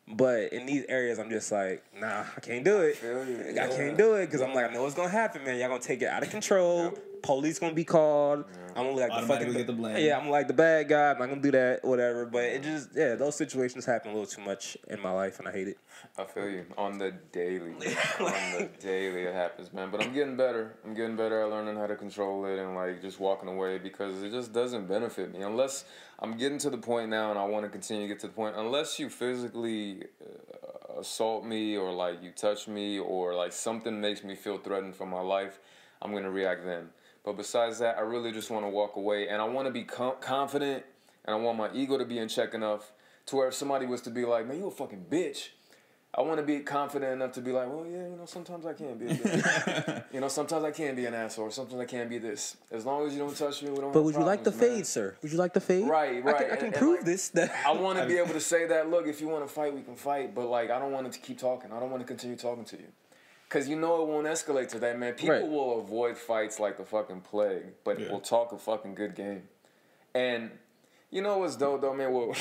But in these areas, I'm just like, nah, I can't do it. I can't do it, because I'm like, I know what's going to happen, man. Y'all going to take it out of control. Police going to be called. I'm going to like the fucking... get the blame. Yeah, I'm like the bad guy. I'm not going to do that, whatever. But it just, those situations happen a little too much in my life, and I hate it. I feel you. On the daily. It happens, man. But I'm getting better. I'm getting better at learning how to control it and, like, just walking away, because it just doesn't benefit me. Unless I'm getting to the point now, and I want to continue to get to the point, unless you physically assault me, or, like, you touch me, or, like, something makes me feel threatened for my life, I'm going to react then. But besides that, I really just want to walk away, and I want to be confident, and I want my ego to be in check enough to where if somebody was to be like, man, you a fucking bitch, I want to be confident enough to be like, well, yeah, sometimes I can be a bitch. Sometimes I can be an asshole. Sometimes I can be this. As long as you don't touch me, we don't have But would you like the problems, fade, sir? Would you like the fade? Right. I can prove this. I want to be able to say that, look, if you want to fight, we can fight. But, like, I don't want it to keep talking. I don't want to continue talking to you. Because it won't escalate to that, man. People will avoid fights like the fucking plague, but will talk a fucking good game. And... You know what's dope though, man? Well,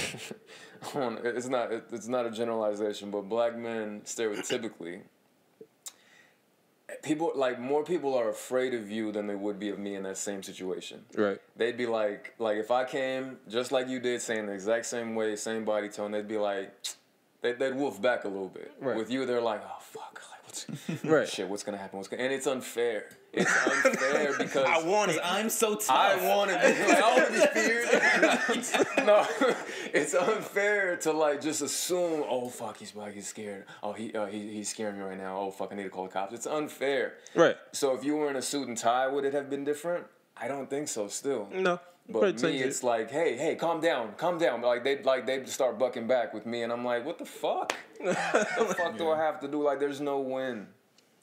it's not a generalization, but black men stereotypically, more people are afraid of you than they would be of me in that same situation. Right. They'd be like if I came just like you did, saying the exact same way, same body tone, they'd be like, they'd wolf back a little bit. Right. With you, they're like, oh fuck, right. Shit, what's gonna happen? And it's unfair. It's unfair because I want it. I'm so tough. I want it. I want to be feared. No, it's unfair to like just assume. Oh fuck, he's black. He's scared. Oh he's scaring me right now. Oh fuck, I need to call the cops. It's unfair. Right. So if you were in a suit and tie, would it have been different? I don't think so. Still. No. But me, it's like, hey, calm down. They'd start bucking back with me, and I'm like, what the fuck? What the fuck do I have to do? Like, there's no win.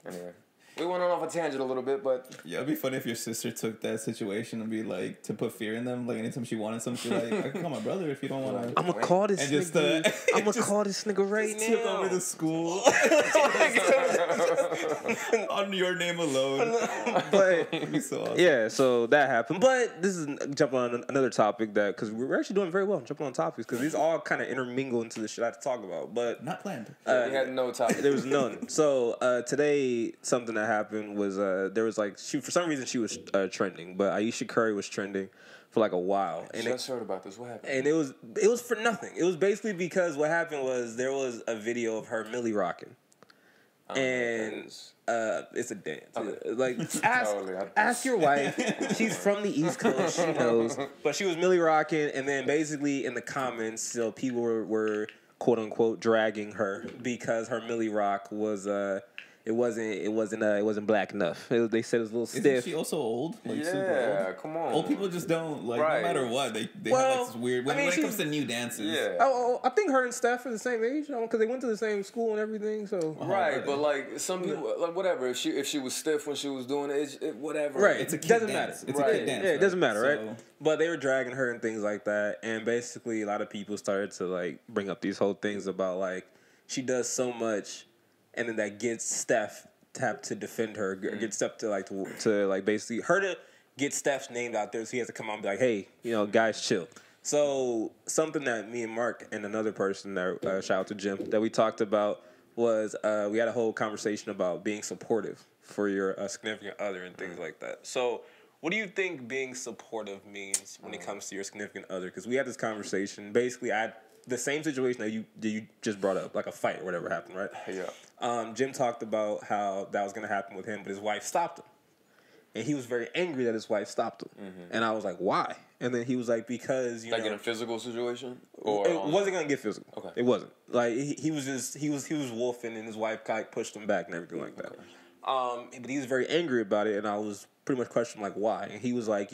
Anyway. We went on off a tangent a little bit, but... Yeah, it'd be funny if your sister took that situation and be like, to put fear in them. Like, anytime she wanted something, like, I can call my brother if you don't want to... I'm going to call this nigga. I'm going to call this nigga right now. Took over the school. On your name alone. But, It'd be so awesome. yeah, so that happened. But this is jumping on another topic that... Because we're actually doing very well jumping on topics. Because these all kind of intermingle into the shit I have to talk about. But... Not planned. we had no topic. There was none. So, today, something that happened was there was like for some reason she was trending, but Aisha Curry was trending for like a while. And I just heard about this. What happened? And it was for nothing. It was basically because what happened was there was a video of her milli rocking, and it's a dance. Okay. Like ask your wife. She's from the East Coast. She knows. But she was milli rocking, and then basically in the comments, so people were quote unquote dragging her because her milli rock was It wasn't black enough. They said it was a little stiff. Isn't she also old? Like, super old? Come on. Old people just don't, like, Right. no matter what, they have like this weird... When it comes to new dances. Yeah. Oh, I think her and Steph are the same age, because they went to the same school and everything. So Right, but like some people, like whatever. If she was stiff when she was doing it, whatever. right, It's a kid doesn't dance. matter. It's a kid dance. Yeah, it doesn't matter, So- right? But they were dragging her and things like that, and basically a lot of people started to like bring up these whole things about like she does so much, and then that gets Steph have to defend her, get Steph to like basically her to get Steph's name out there, so he has to come out and be like, hey, guys, chill. So something that me and Mark and another person that shout out to Jim that we talked about was we had a whole conversation about being supportive for your significant other and things like that. So what do you think being supportive means when it comes to your significant other? Because we had this conversation. Basically, I had the same situation that you just brought up, like a fight or whatever happened, right? Yeah. Jim talked about how that was going to happen with him, but his wife stopped him. And he was very angry that his wife stopped him. Mm-hmm. And I was like, why? And then he was like, because, like in a physical situation? Or it wasn't going to get physical. Okay. It wasn't. Like, he was wolfing, and his wife kind of pushed him back and everything like that. But he was very angry about it, and I was pretty much questioning, like, why? And he was like,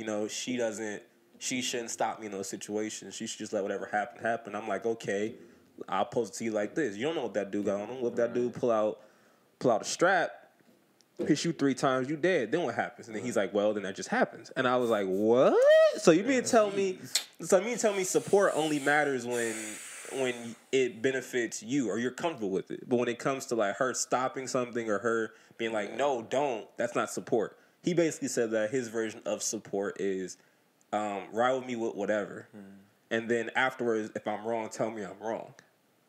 she shouldn't stop me in those situations. She should just let whatever happen. I'm like, okay, I'll pose it to you like this. You don't know what that dude got on him. What if that dude pull out a strap, hit you 3 times, you dead. Then what happens? And then he's like, well, then that just happens. And I was like, what? So you mean to tell me support only matters when it benefits you or you're comfortable with it. But when it comes to like her stopping something or her being like, no, don't, that's not support. He basically said that his version of support is ride with me with whatever. And then afterwards, if I'm wrong, tell me I'm wrong.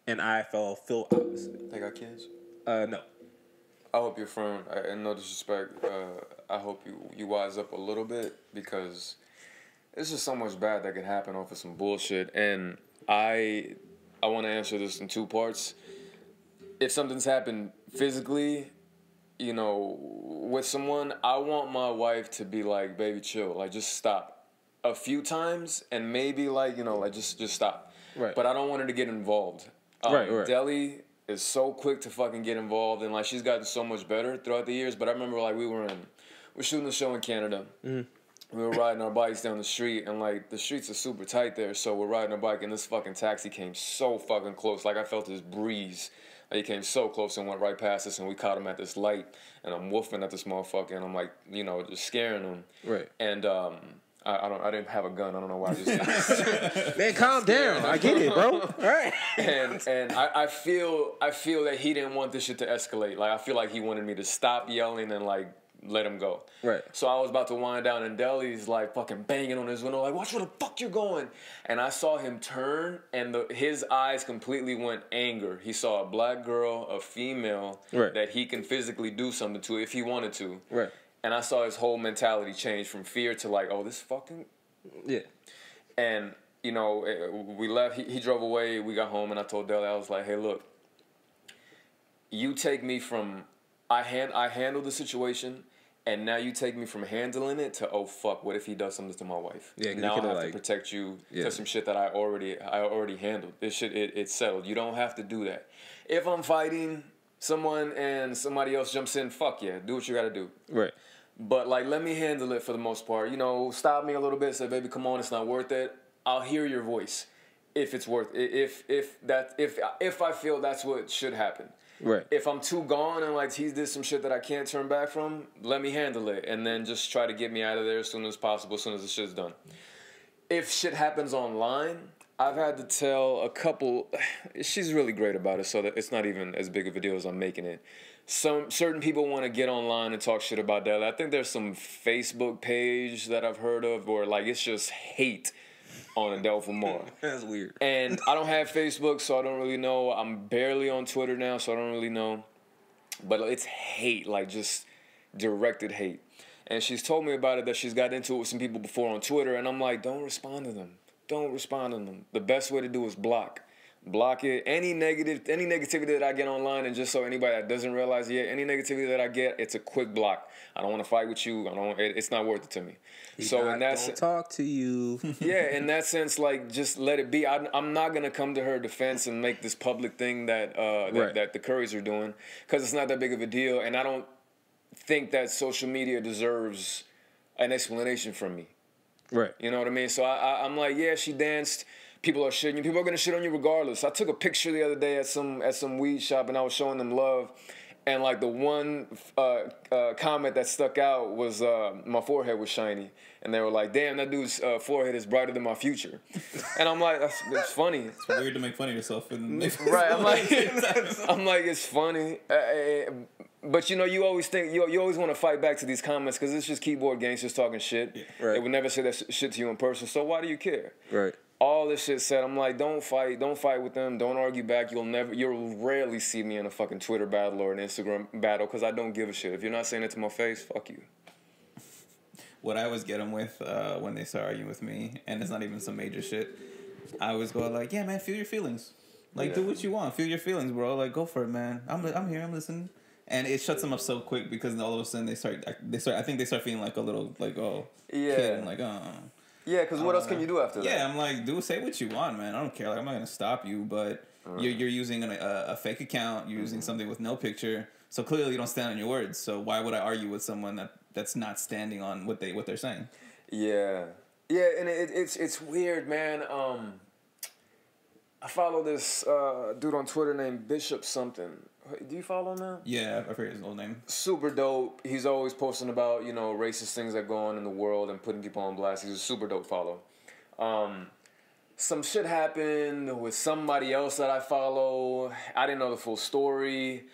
And I feel opposite. They got kids? No. I hope your friend, and no disrespect, I hope you wise up a little bit because it's just so much bad that could happen off of some bullshit. And I want to answer this in 2 parts. If something's happened physically, with someone, I want my wife to be like, baby, chill, like just stop. A few times and maybe like just stop. Right. But I don't want her to get involved. Right. Deli is so quick to fucking get involved and like she's gotten so much better throughout the years. But I remember like we're shooting a show in Canada. Mm-hmm. We were riding our bikes down the street and like the streets are super tight there. So we're riding our bike and this fucking taxi came so fucking close. Like I felt this breeze. He came so close and went right past us, and we caught him at this light, and I'm woofing at this motherfucker, and I'm like, you know, just scaring him. Right. And I didn't have a gun. I don't know why I just did this. Man, calm down. I get it, bro. All right. And I feel that he didn't want this shit to escalate. Like, I feel like he wanted me to stop yelling and like let him go. Right. So I was about to wind down, and Deli's like fucking banging on his window, like, watch where the fuck you're going. And I saw him turn, and his eyes completely went anger. He saw a black girl, a female, right, that he can physically do something to if he wanted to. Right. And I saw his whole mentality change from fear to like, oh, this fucking... Yeah. And, you know, we left. He drove away. We got home, and I told Deli, I was like, hey, look, you take me from... I handled the situation, and now you take me from handling it to, oh, fuck, what if he does something to my wife? Yeah, now I have to protect you to some shit that I already handled. This shit, it's settled. You don't have to do that. If I'm fighting someone and somebody else jumps in, fuck yeah, do what you gotta do. Right. But, like, let me handle it for the most part. You know, stop me a little bit, say, baby, come on, it's not worth it. I'll hear your voice if it's worth it. If I feel that's what should happen. Right. If I'm too gone and, like, he did some shit that I can't turn back from, let me handle it. And then just try to get me out of there as soon as possible, as soon as the shit's done. If shit happens online, I've had to tell a couple... She's really great about it, so that it's not even as big of a deal as I'm making it. Certain people want to get online and talk shit about that. I think there's some Facebook page that I've heard of where, like, it's just hate on Adelpha Moore. That's weird. And I don't have Facebook, so I don't really know. I'm barely on Twitter now, so I don't really know. But it's hate, like just directed hate. And she's told me about it, that she's got into it with some people before on Twitter, and I'm like, don't respond to them. Don't respond to them. The best way to do is block. Block it. Any negativity that I get online, and just so anybody that doesn't realize yet, any negativity that I get, it's a quick block. I don't want to fight with you. It's not worth it to me. So in that sense, talk to you. Yeah, in that sense, like, just let it be. I'm not gonna come to her defense and make this public thing that the Currys are doing, because it's not that big of a deal, and I don't think that social media deserves an explanation from me. Right. You know what I mean? So I'm like, yeah, she danced. People are shitting you. People are gonna shit on you regardless. I took a picture the other day at some weed shop, and I was showing them love, and like the one comment that stuck out was my forehead was shiny, and they were like, "Damn, that dude's forehead is brighter than my future," and I'm like, "That's funny." It's weird to make fun of yourself, right? I'm like, it's funny, but you know, you always think you always want to fight back to these comments because it's just keyboard gangsters talking shit. Right. They would never say that shit to you in person. So why do you care? Right. All this shit said, I'm like, don't fight with them, don't argue back. You'll rarely see me in a fucking Twitter battle or an Instagram battle because I don't give a shit. If you're not saying it to my face, fuck you. What I always get them with when they start arguing with me, and it's not even some major shit, I always go like, yeah, man, feel your feelings. Like, do what you want. Feel your feelings, bro. Like, go for it, man. I'm here, I'm listening. And it shuts them up so quick because all of a sudden I think they start feeling like a little, like, oh, kid. I'm like, oh. Yeah, because what else can you do after that? Yeah, I'm like, say what you want, man. I don't care. Like, I'm not gonna stop you, but you're using a fake account. You're using something with no picture, so clearly you don't stand on your words. So why would I argue with someone that's not standing on what they're saying? Yeah, and it's weird, man. I follow this dude on Twitter named Bishop something. Do you follow him now? Yeah, I forget his old name. Super dope. He's always posting about, you know, racist things that go on in the world and putting people on blast. He's a super dope follow. Some shit happened with somebody else that I follow. I didn't know the full story.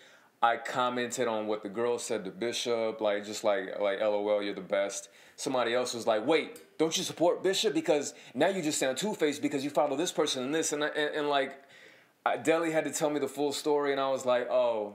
I commented on what the girl said to Bishop, like, just like LOL, you're the best. Somebody else was like, wait, don't you support Bishop? Because now you just sound two-faced because you follow this person and this. And like, Deli had to tell me the full story, and I was like, oh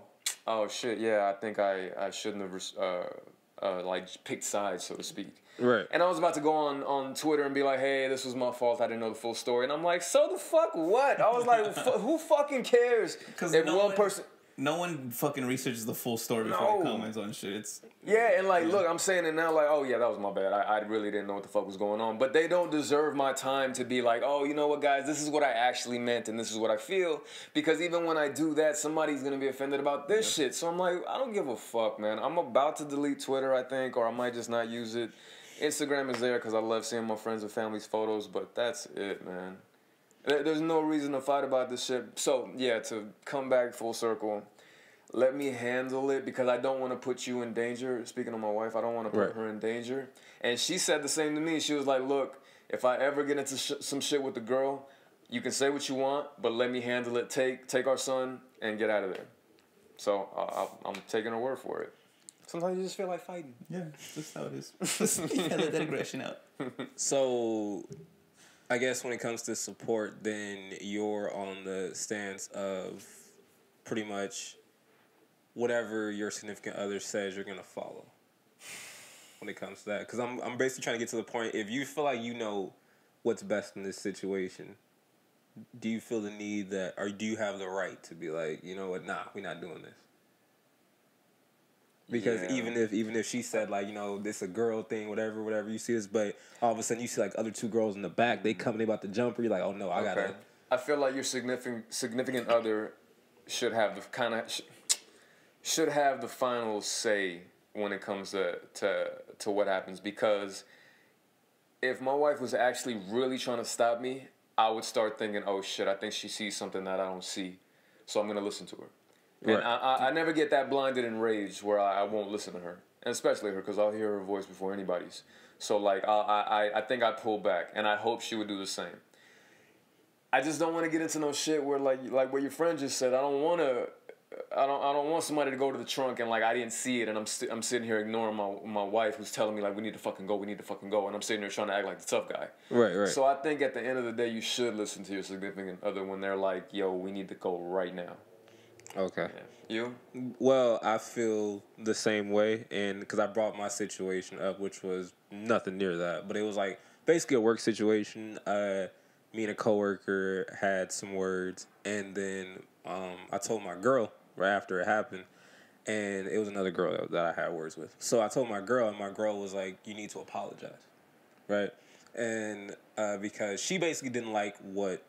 shit, yeah, I think I shouldn't have like picked sides, so to speak. Right. And I was about to go on Twitter and be like, hey, this was my fault, I didn't know the full story. And I'm like, so the fuck what? I was like, who fucking cares if one person... No one fucking researches the full story before they comments on shit. Yeah, and like, look, I'm saying it now like, oh yeah, that was my bad. I really didn't know what the fuck was going on. But they don't deserve my time to be like, oh, you know what, guys, this is what I actually meant and this is what I feel. Because even when I do that, somebody's going to be offended about this shit. So I'm like, I don't give a fuck, man. I'm about to delete Twitter, I think, or I might just not use it. Instagram is there because I love seeing my friends and family's photos, but that's it, man. There's no reason to fight about this shit. So, yeah, to come back full circle, let me handle it because I don't want to put you in danger. Speaking of my wife, I don't want to put her in danger. And she said the same to me. She was like, look, if I ever get into some shit with the girl, you can say what you want, but let me handle it. Take our son and get out of there. So I'm taking her word for it. Sometimes you just feel like fighting. Yeah, that's how it is. Let that aggression out. So, I guess when it comes to support, then you're on the stance of pretty much whatever your significant other says, you're gonna follow. When it comes to that, because I'm basically trying to get to the point. If you feel like you know what's best in this situation, do you feel the need that, or do you have the right to be like, you know what, nah, we're not doing this? Because even if she said like, you know, this a girl thing, whatever you see this, but all of a sudden you see like other two girls in the back, they come, they about to jump her, you're like, oh no, I gotta. I feel like your significant other should have the should have the final say when it comes to what happens, because if my wife was actually really trying to stop me, I would start thinking, oh shit, I think she sees something that I don't see, so I'm gonna listen to her. And I never get that blinded and raged where I won't listen to her, and especially her, because I'll hear her voice before anybody's. So like I think I pull back, and I hope she would do the same. I just don't want to get into no shit where like what your friend just said. I don't want somebody to go to the trunk and like I didn't see it, and I'm sitting here ignoring my wife who's telling me like we need to fucking go, and I'm sitting there trying to act like the tough guy. Right. So I think at the end of the day, you should listen to your significant other when they're like, yo, we need to go right now. Okay. Yeah. You? Well, I feel the same way, and because I brought my situation up, which was nothing near that, but it was like basically a work situation. Me and a coworker had some words, and then I told my girl right after it happened, and it was another girl that I had words with. So I told my girl, and my girl was like, "You need to apologize," right? And because she basically didn't like what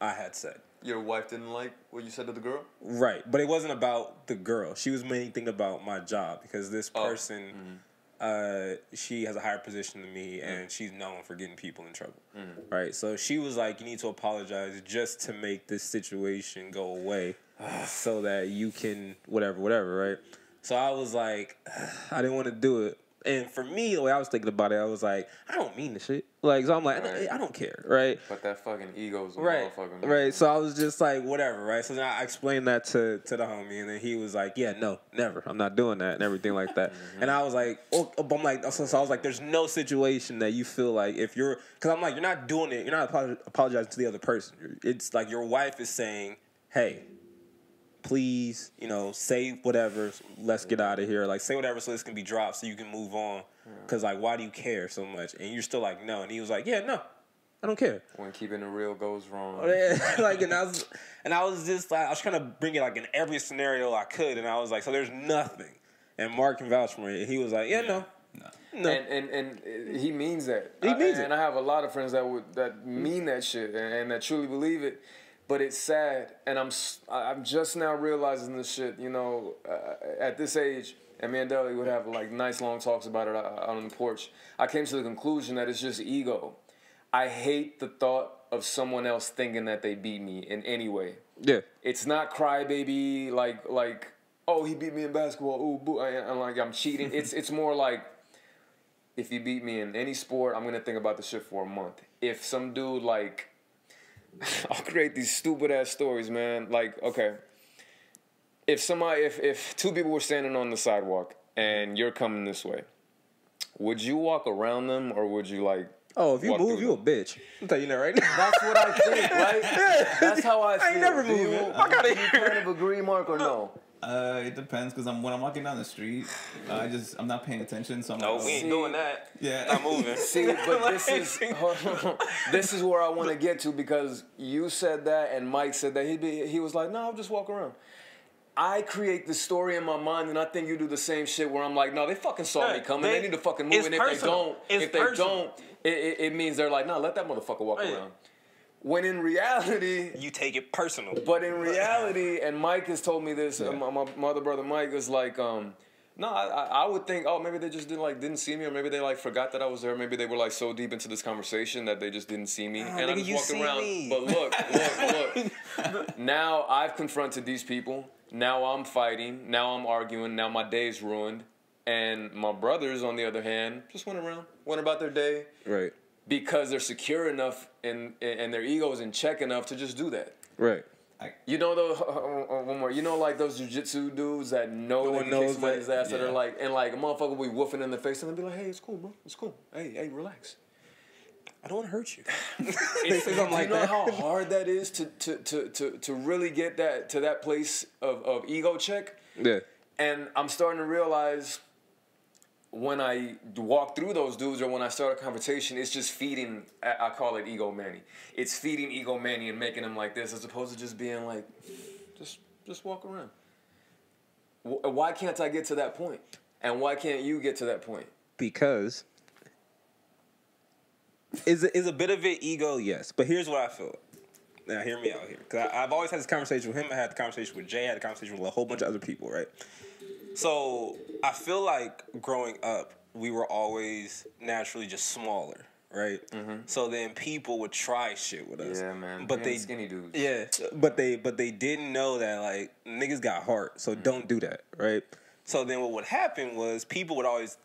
I had said. Your wife didn't like what you said to the girl? Right, but it wasn't about the girl. She was mainly thinking about my job, because this person, she has a higher position than me, and she's known for getting people in trouble. Right, so she was like, you need to apologize just to make this situation go away so that you can whatever, right? So I was like, I didn't want to do it. And for me, the way I was thinking about it, I was like, I don't mean the shit. Like, so I'm like, I don't care, right? But that fucking ego's a right, motherfucker. right. So I was just like, whatever, right? So then I explained that to the homie, and then he was like, yeah, no, never. I'm not doing that and everything like that. And I was like, so I was like, there's no situation that you feel like if you're, because I'm like, you're not doing it, you're not apologizing to the other person. It's like your wife is saying, hey, please, you know, say whatever, let's get out of here. Like, say whatever so this can be dropped so you can move on. Because, like, why do you care so much? And you're still like, no. And he was like, yeah, no, I don't care. When keeping it real goes wrong. Like, and I was just like, I was trying to bring it, like, in every scenario I could. And I was like, so there's nothing. And Mark can vouch for it. And he was like, yeah, no. And he means that. He means it. And I have a lot of friends that mean that shit and that truly believe it. But it's sad, and I'm just now realizing this shit. You know, at this age, and me and Deli would have like nice long talks about it out on the porch. I came to the conclusion that it's just ego. I hate the thought of someone else thinking that they beat me in any way. Yeah, it's not crybaby like oh, he beat me in basketball. Ooh, boo, and like I'm cheating. It's more like if you beat me in any sport, I'm gonna think about the shit for a month. If some dude like. I'll create these stupid ass stories, man. Like, okay, if two people were standing on the sidewalk and you're coming this way, would you walk around them or would you like? Oh, if you move, you a bitch. I'm telling you that right now. That's what I think, right? That's how I feel. I ain't never moving. I gotta hear. You kind of agree, Mark, or no? It depends, because when I'm walking down the street, I'm not paying attention. So I'm no, like, we ain't doing that. Yeah, not moving. See, but this is where I want to get to, because you said that and Mike said that he was like, no, I'll just walk around. I create the story in my mind, and I think you do the same shit where I'm like, no, they fucking saw me coming. They need to fucking move, and if they don't, it means they're like, no, let that motherfucker walk around. When in reality... You take it personal. But in reality, and Mike has told me this, my other brother Mike is like, No, I would think, oh, maybe they just didn't see me, or maybe they like forgot that I was there. Maybe they were like so deep into this conversation that they just didn't see me, and I just walked around. Me. But look. Now I've confronted these people. Now I'm fighting. Now I'm arguing. Now my day's ruined. And my brothers, on the other hand, just went about their day, right? Because they're secure enough and their ego is in check enough to just do that, right? You know those one more. You know, like those jiu-jitsu dudes that know they can kick somebody's ass that are like, and like a motherfucker will be woofing in the face and they'll be like, "Hey, it's cool, bro. It's cool. Hey, relax. I don't want to hurt you." You know how hard that is to really get that to that place of ego check. Yeah. And I'm starting to realize when I walk through those dudes or when I start a conversation, it's just feeding, I call it ego Manny. It's feeding ego Manny and making him like this as opposed to just being like, just walk around. Why can't I get to that point? And why can't you get to that point? Because is a bit of it ego, yes. But here's what I feel. Now, hear me out here. Because I've always had this conversation with him. I had the conversation with Jay. I had a conversation with a whole bunch of other people, right? So I feel like growing up, we were always naturally just smaller, right? Mm-hmm. So then people would try shit with us. Yeah, man. But they skinny dudes. Yeah, but they didn't know that like niggas got heart, so don't do that, right? So then what would happen was people would always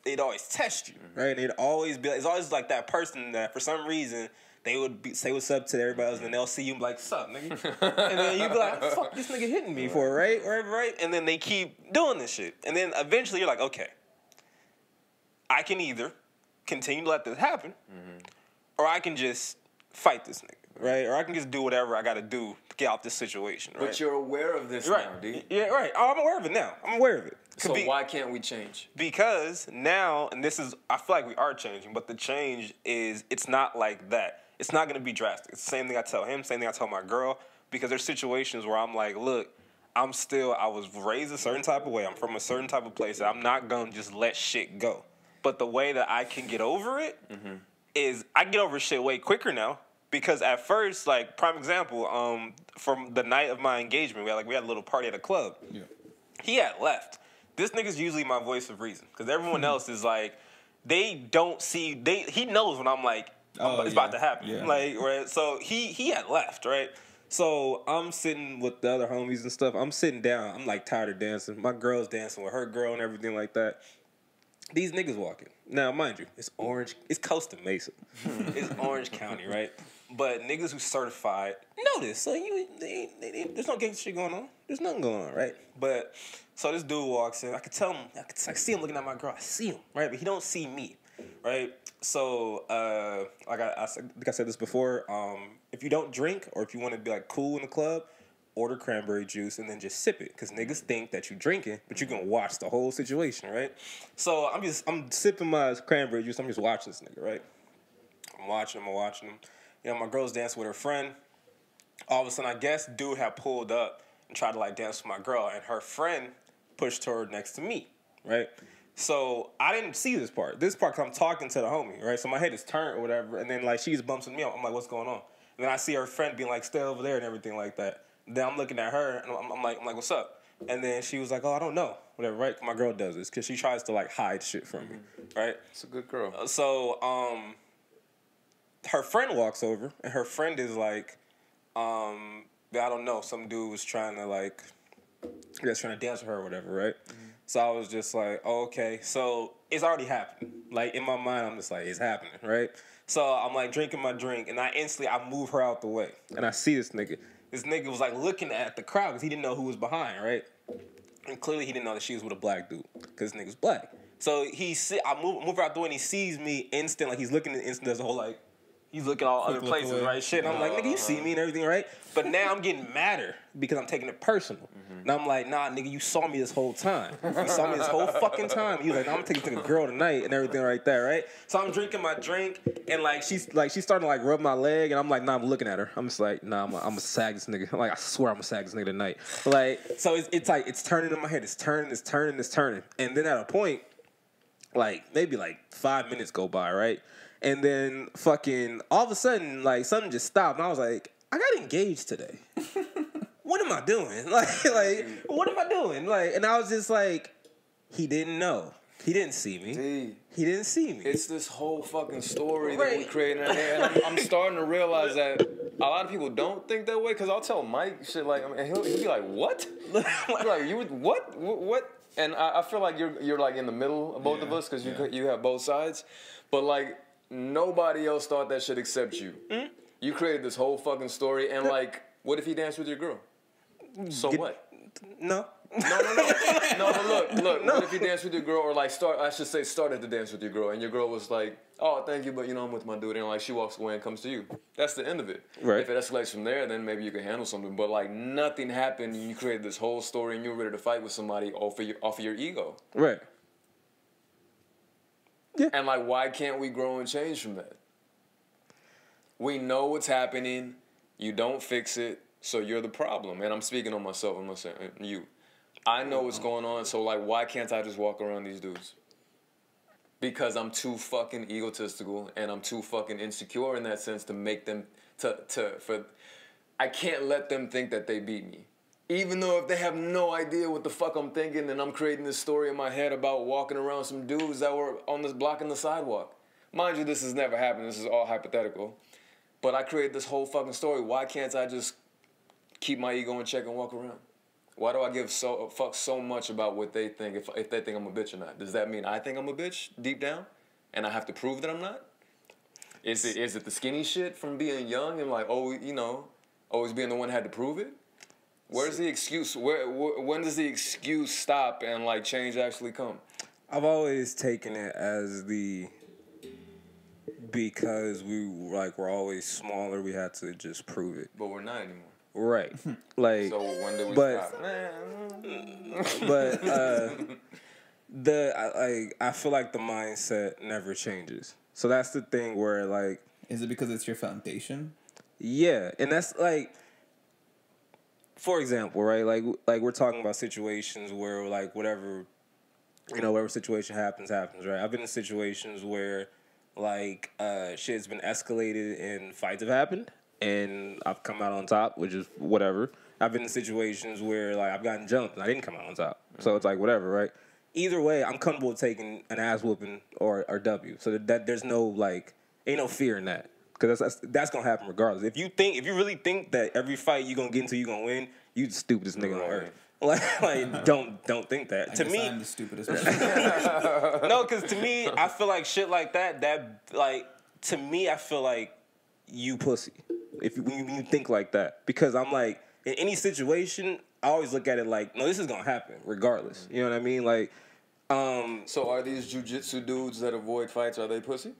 test you, right? And it'd always be it's always like that person that for some reason they would say what's up to everybody else, and then they'll see you and be like, "Sup, nigga?" And then you be like, "Fuck, this nigga hitting me for it, right?" And then they keep doing this shit, and then eventually you're like, "Okay, I can either continue to let this happen, or I can just fight this nigga, right? Or I can just do whatever I got to do to get out this situation, right?" But you're aware of this now, D. Yeah, right. Oh, I'm aware of it now. I'm aware of it. So why can't we change? Because now, and this is, I feel like we are changing, but the change is, it's not like that. It's not going to be drastic. It's the same thing I tell him, same thing I tell my girl, because there's situations where I'm like, look, I was raised a certain type of way. I'm from a certain type of place, and I'm not going to just let shit go. But the way that I can get over it is I get over shit way quicker now, because at first, like, prime example, from the night of my engagement, we had a little party at a club. Yeah. He had left. This nigga's usually my voice of reason, because everyone else is like, they don't see, he knows when I'm like, it's about to happen. Yeah. Like, right? So he had left, right? So I'm sitting with the other homies and stuff. I'm sitting down. I'm like tired of dancing. My girl's dancing with her girl and everything like that. These niggas walking. Now, mind you, it's Orange. It's Costa Mesa. It's Orange County, right? But niggas who certified know this. So there's no gangster shit going on. There's nothing going on, right? But so this dude walks in. I could tell him. I could see him looking at my girl. I see him, right? But he don't see me, right? So like I think I said this before. If you don't drink or if you want to be like cool in the club, order cranberry juice and then just sip it, because niggas think that you drinking, but you can watch the whole situation, right? So I'm sipping my cranberry juice. I'm just watching this nigga, right? I'm watching him. You know, my girl's dancing with her friend. All of a sudden, I guess dude had pulled up and tried to like dance with my girl, and her friend pushed her next to me, right? So I didn't see this part. This part, 'cause I'm talking to the homie, right? So my head is turned or whatever, and then like she just bumps me up. I'm like, what's going on? And then I see her friend being like, stay over there and everything like that. Then I'm looking at her and I'm like, what's up? And then she was like, oh, I don't know, whatever, right? My girl does this because she tries to like hide shit from me, right? It's a good girl. So her friend walks over and her friend is like, I don't know, some dude was trying to like, I guess trying to dance with her or whatever, right? So I was just like, oh, okay. So it's already happened. Like, in my mind, I'm just like, it's happening, right? So I'm like drinking my drink, and I move her out the way. And I see this nigga. This nigga was like looking at the crowd because he didn't know who was behind, right? And clearly he didn't know that she was with a black dude because this nigga's black. So I move her out the way, and he sees me instant. Like, he's looking at instant. There's a whole, like, he's looking all other places, right? Shit. And I'm like, nigga, you see me and everything, right? But now I'm getting madder because I'm taking it personal. And I'm like, nah, nigga, you saw me this whole time. You saw me this whole fucking time. He was like, nah, I'm gonna take it to the girl tonight and everything right there, right? So I'm drinking my drink, and like she's starting to like rub my leg, and I'm like, nah, I'm looking at her. I'm just like, nah, I'm gonna sag this nigga. Like, I swear I'm gonna sag this nigga tonight. Like, so it's like it's turning in my head. It's turning. And then at a point, like maybe like 5 minutes go by, right? And then fucking all of a sudden, like something just stopped, and I was like, I got engaged today. What am I doing? Like, what am I doing? Like, and I was just like, He didn't know. He didn't see me. D, He didn't see me. it's this whole fucking story that we create in our head. And I'm starting to realize that a lot of people don't think that way. Because I'll tell Mike shit like, I mean, he'll be like, "What? Like you would what? What?" And I feel like you're like in the middle of both of us because you have both sides. But like nobody else thought that shit except you. Mm-hmm. You created this whole fucking story, and like, what if he danced with your girl? So what? No. No, but look. What if you dance with your girl, or like started to dance with your girl, and your girl was like, "Oh, thank you, but you know I'm with my dude," and like she walks away and comes to you. That's the end of it. Right. If it escalates from there, then maybe you can handle something. But like nothing happened, and you created this whole story, and you were ready to fight with somebody off of your ego. Right. Yeah. And like, why can't we grow and change from that? We know what's happening. You don't fix it, so you're the problem. And I'm speaking on myself. I'm not saying you. I know what's going on, so like, why can't I just walk around these dudes? Because I'm too fucking egotistical and I'm too fucking insecure in that sense to make them I can't let them think that they beat me. Even though if they have no idea what the fuck I'm thinking, and I'm creating this story in my head about walking around some dudes that were on this blocking the sidewalk. Mind you, this has never happened. This is all hypothetical. But I created this whole fucking story. Why can't I just keep my ego in check and walk around? Why do I give fuck so much about what they think if they think I'm a bitch or not? Does that mean I think I'm a bitch deep down, and I have to prove that I'm not? Is it the skinny shit from being young and like always being the one that had to prove it? Where's the excuse? When does the excuse stop and like change actually come? I've always taken it as because we're always smaller, we had to just prove it. But we're not anymore. Right. Like, so when do we stop? I feel like the mindset never changes. So that's the thing where like, is it because it's your foundation? Yeah, and that's like, for example, right? Like we're talking about situations where like whatever situation happens, right? I've been in situations where like shit's been escalated and fights have happened, and I've come out on top, which is whatever. I've been in situations where like I've gotten jumped and I didn't come out on top, so it's like whatever, right? Either way, I'm comfortable with taking an ass whooping or W. So that there's no like, ain't no fear in that, because that's gonna happen regardless. If you really think that every fight you gonna get into you gonna win, you the stupidest nigga on earth. Like don't think that. To me, I'm the stupidest person. No, because to me, I feel like shit like that like, to me, I feel like you pussy when you think like that, because I'm like, in any situation, I always look at it like, no, this is gonna happen regardless. You know what I mean? Like, so are these jujitsu dudes that avoid fights, are they pussy?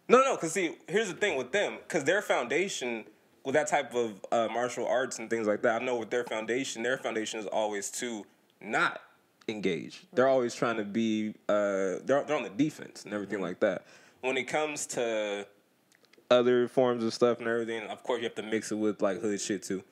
No, because see, here's the thing with them, because their foundation with that type of martial arts and things like that, I know with their foundation is always to not engage. They're always trying to be, they're on the defense and everything like that. When it comes to other forms of stuff and everything, of course you have to mix it with like hood shit too.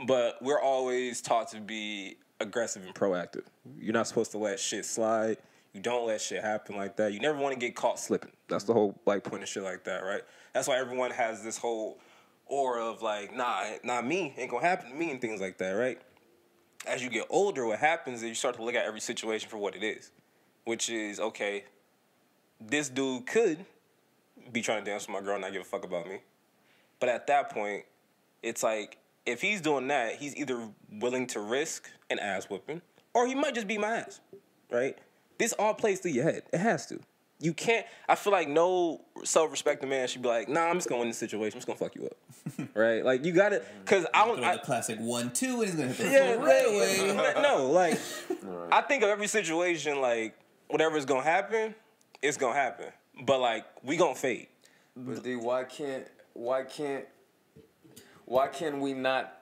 But we're always taught to be aggressive and proactive. You're not supposed to let shit slide. You don't let shit happen like that. You never want to get caught slipping. That's the whole like point of shit like that, right? That's why everyone has this whole aura of like, nah, not me, ain't gonna happen to me and things like that, right? As you get older, what happens is you start to look at every situation for what it is, which is, okay, this dude could be trying to dance with my girl and not give a fuck about me. But at that point, it's like, if he's doing that, he's either willing to risk an ass whooping, or he might just beat my ass, right? This all plays through your head. It has to. You can't, I feel like no self-respecting man should be like, nah, I'm just going to win this situation. I'm just going to fuck you up. Right? Like, you got to, because I don't. The classic 1-2, and he's going to hit the right away. No, like, I think of every situation, like, whatever's going to happen, it's going to happen. But, like, we going to fade. But D, why can we not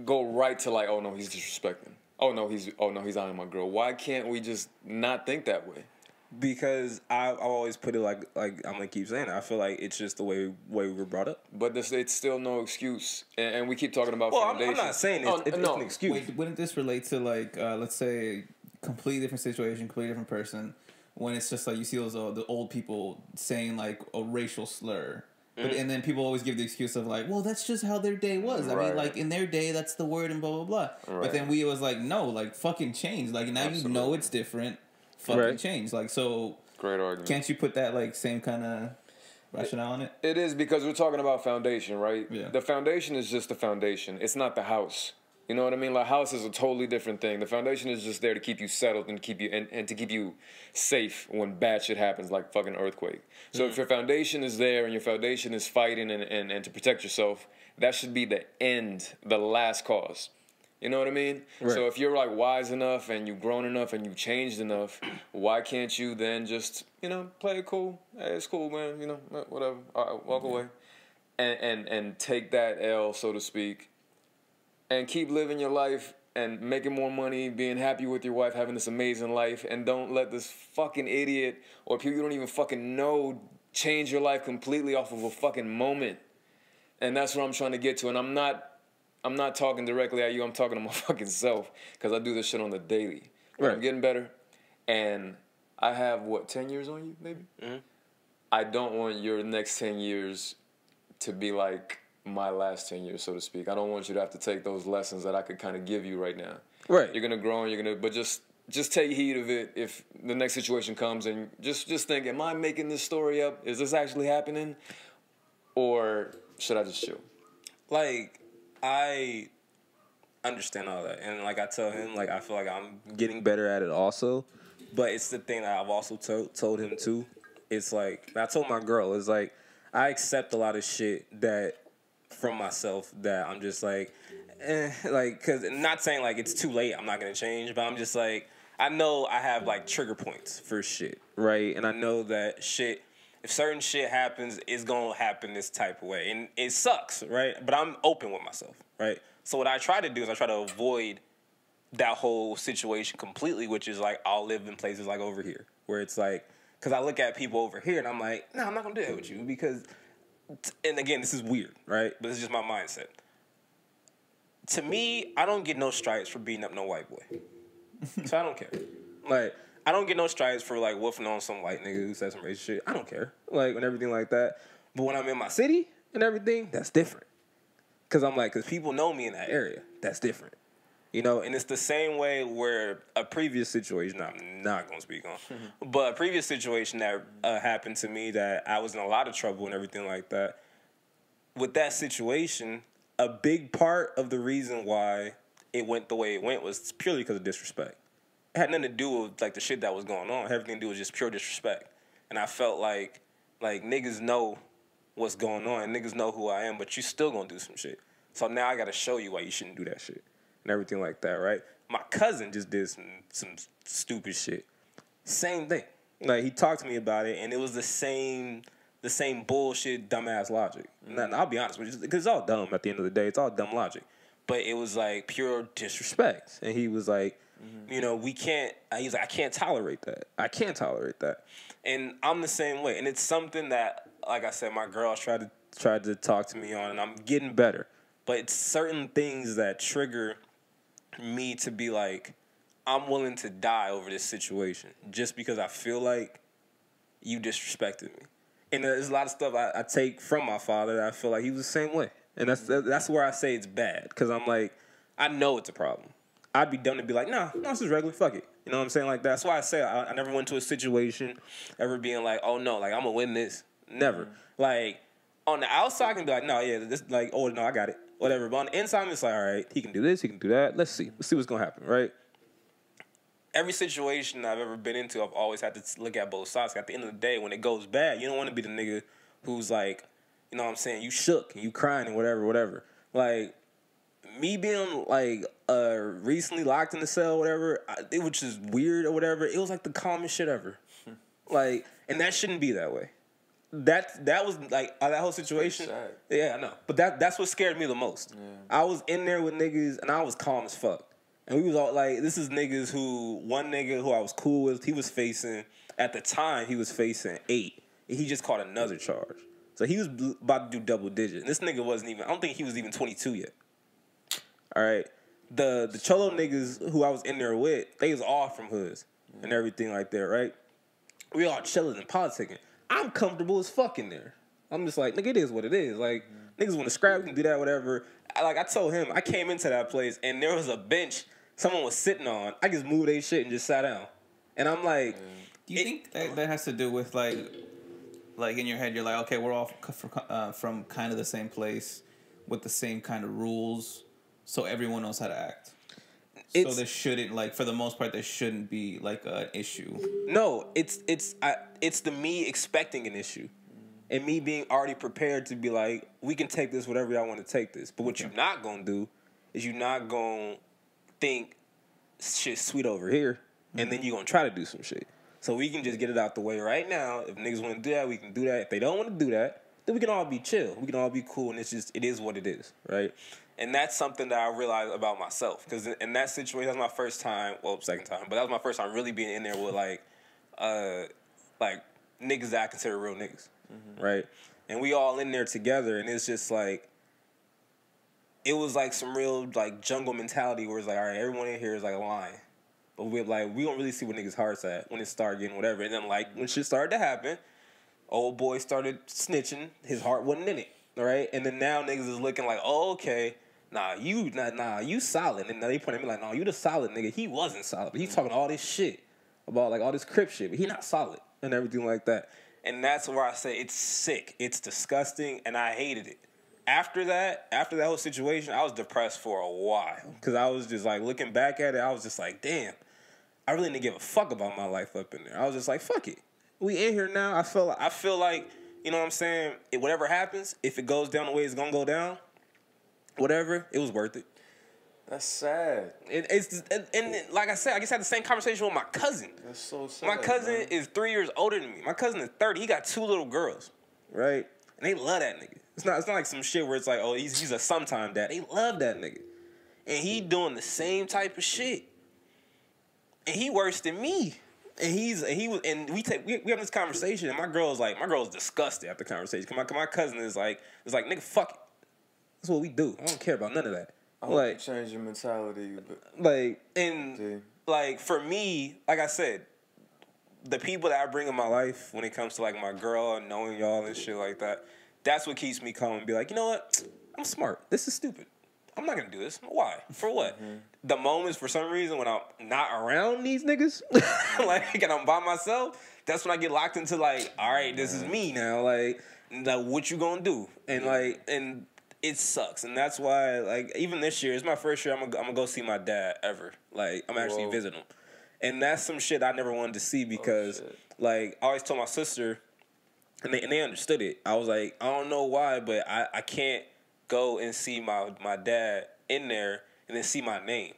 go right to like, oh no, he's disrespecting. Oh no, he's eyeing my girl. Why can't we just not think that way? Because I always put it like I'm gonna keep saying it. I feel like it's just the way we were brought up. But it's still no excuse, and we keep talking about. Well, foundation. I'm not saying it's an excuse. Wait, wouldn't this relate to like let's say completely different situation, completely different person? When it's just like you see those the old people saying like a racial slur, But and then people always give the excuse of like, well, that's just how their day was. I mean, like in their day, that's the word and blah blah blah. But then we was like, no, like fucking change. Like now you know it's different. Fucking change. Like so. Great argument. Can't you put that like same kind of rationale on it? It is because we're talking about foundation, right? Yeah. The foundation is just the foundation. It's not the house. You know what I mean? Like house is a totally different thing. The foundation is just there to keep you settled and keep you and to keep you safe when bad shit happens, like fucking earthquake. So if your foundation is there and your foundation is fighting and to protect yourself, that should be the end, the last cause. You know what I mean? Right. So if you're like wise enough and you've grown enough and you've changed enough, why can't you then just, you know, play it cool? Hey, it's cool, man. You know, whatever. All right, walk away. And take that L, so to speak, and keep living your life and making more money, being happy with your wife, having this amazing life, and don't let this fucking idiot or people you don't even fucking know change your life completely off of a fucking moment. And that's what I'm trying to get to. And I'm not talking directly at you. I'm talking to my fucking self because I do this shit on the daily. Right. I'm getting better. And I have, 10 years on you, maybe? Mm-hmm. I don't want your next 10 years to be like my last 10 years, so to speak. I don't want you to have to take those lessons that I could kind of give you right now. Right. You're going to grow and but just take heed of it if the next situation comes and just think, am I making this story up? Is this actually happening? Or should I just chill? Like, I understand all that. And, like, I tell him, like, I feel like I'm getting better at it also. But it's the thing that I've also told him, too. It's like, I told my girl, it's like, I accept a lot of shit that, from myself, that I'm just like, like, because not saying, like, it's too late, I'm not going to change, but I'm just like, I know I have, like, trigger points for shit, right? And I know that shit, if certain shit happens, it's going to happen this type of way. And it sucks, right? But I'm open with myself, right? So what I try to do is I try to avoid that whole situation completely, which is, like, I'll live in places like over here, where it's like, because I look at people over here and I'm like, no, I'm not going to do that with you because, and again, this is weird, right? But it's just my mindset. To me, I don't get no stripes for beating up no white boy. So I don't care. Like, I don't get no stripes for, like, woofing on some white nigga who says some racist shit. I don't care. Like, and everything like that. But when I'm in my city and everything, that's different. Because I'm like, because people know me in that area. That's different. You know, and it's the same way where a previous situation, I'm not going to speak on, but a previous situation that happened to me that I was in a lot of trouble and everything like that. With that situation, a big part of the reason why it went the way it went was purely because of disrespect. It had nothing to do with, like, the shit that was going on. Everything to do with just pure disrespect. And I felt like niggas know what's going on. Niggas know who I am, but you still going to do some shit. So now I got to show you why you shouldn't do that shit. And everything like that, right? My cousin just did some stupid shit. Same thing. Like, he talked to me about it, and it was the same bullshit, dumbass logic. Mm-hmm. And I'll be honest with you, because it's all dumb at the end of the day. It's all dumb logic. But it was, like, pure disrespect. And he was like, you know, he's like, I can't tolerate that. I can't tolerate that. And I'm the same way. And it's something that, like I said, my girls tried to talk to me on, and I'm getting better. But it's certain things that trigger me to be like, I'm willing to die over this situation just because I feel like you disrespected me. And there's a lot of stuff I take from my father that I feel like he was the same way. And that's where I say it's bad. Because I'm like, I know it's a problem. I'd be dumb to be like, no, this is regular, fuck it. You know what I'm saying? Like, that's why I say I never went to a situation ever being like, oh no, like, I'm going to win this. Never. Like, on the outside I can be like, no, yeah, this, like, oh no, I got it. Whatever. But on the inside, I'm just like, all right, he can do this, he can do that. Let's see what's going to happen, right? Every situation I've ever been into, I've always had to look at both sides. At the end of the day, when it goes bad, you don't want to be the nigga who's like, you know what I'm saying, you shook and you crying and whatever. Like, me being, like, recently locked in the cell, whatever, it was just weird or whatever. It was, like, the calmest shit ever. Like, and that shouldn't be that way. That was, like, that whole situation. Yeah, I know. But that's what scared me the most. Yeah. I was in there with niggas, and I was calm as fuck. And we was all, like, this is niggas who, one nigga who I was cool with, he was facing, at the time, he was facing 8. And he just caught another charge. So he was about to do double digit. And this nigga wasn't even, I don't think he was even 22 yet. All right. The Cholo niggas who I was in there with, they was all from hoods and everything like that, right? We all chilling and politicking. I'm comfortable as fuck in there. I'm just like, nigga, it is what it is. Like, niggas want to scrap, we can do that, whatever. I told him, I came into that place, and there was a bench someone was sitting on. I just moved their shit and just sat down. And I'm like... Do you think that has to do with, like in your head, you're like, okay, we're all from kind of the same place with the same kind of rules, so everyone knows how to act? So there shouldn't, like, for the most part, there shouldn't be, like, an issue. No, it's the me expecting an issue. And me being already prepared to be like, we can take this whatever y'all want to take this. But what you're not going to do is you're not going to think shit's sweet over here, and then you're going to try to do some shit. So we can just get it out the way right now. If niggas want to do that, we can do that. If they don't want to do that, then we can all be chill. We can all be cool, and it is what it is, right? And that's something that I realized about myself. Because in that situation, that was my first time, well, second time, but that was my first time really being in there with, like niggas that I consider real niggas, right? And we all in there together, and it's just like, it was like some real, like, jungle mentality where it's like, all right, everyone in here is like a lion. But we don't really see what niggas' hearts at when it started getting whatever. And then, like, when shit started to happen, old boy started snitching. His heart wasn't in it, all right? And then now niggas is looking like, oh, okay, you solid. And now they point at me like, no, you the solid nigga. He wasn't solid. But he's talking all this shit about, like, all this Crip shit. But he not solid and everything like that. And that's where I say it's sick. It's disgusting, and I hated it. After that whole situation, I was depressed for a while. Because I was just, like, looking back at it, I was just like, damn, I really didn't give a fuck about my life up in there. I was just like, fuck it. We in here now. I feel like, you know what I'm saying, whatever happens, if it goes down the way it's going to go down, whatever, it was worth it. That's sad. And like I said, I just had the same conversation with my cousin. That's so sad. My cousin is 3 years older than me. My cousin is 30. He got 2 little girls, right? And they love that nigga. It's not like some shit where it's like, oh, he's a sometime dad. They love that nigga. And he doing the same type of shit. And he worse than me. And we have this conversation, and my girl's disgusted after the conversation. My cousin is like, nigga, fuck it. That's what we do. I don't care about none of that. I hope you change your mentality. But for me, like I said, the people that I bring in my life when it comes to, like, my girl and knowing y'all and shit like that, that's what keeps me calm and be like, you know what? I'm smart. This is stupid. I'm not going to do this. Why? For what? The moments, for some reason, when I'm not around these niggas, like, and I'm by myself, that's when I get locked into, like, all right, this is me now. Like, what you going to do? And, and it sucks. And that's why, like, even this year, it's my first year, I'm going to go see my dad ever. Like, I'm actually visiting him. And that's some shit I never wanted to see because, like, I always told my sister, and they understood it. I was like, I don't know why, but I can't go and see my dad in there and then see my name.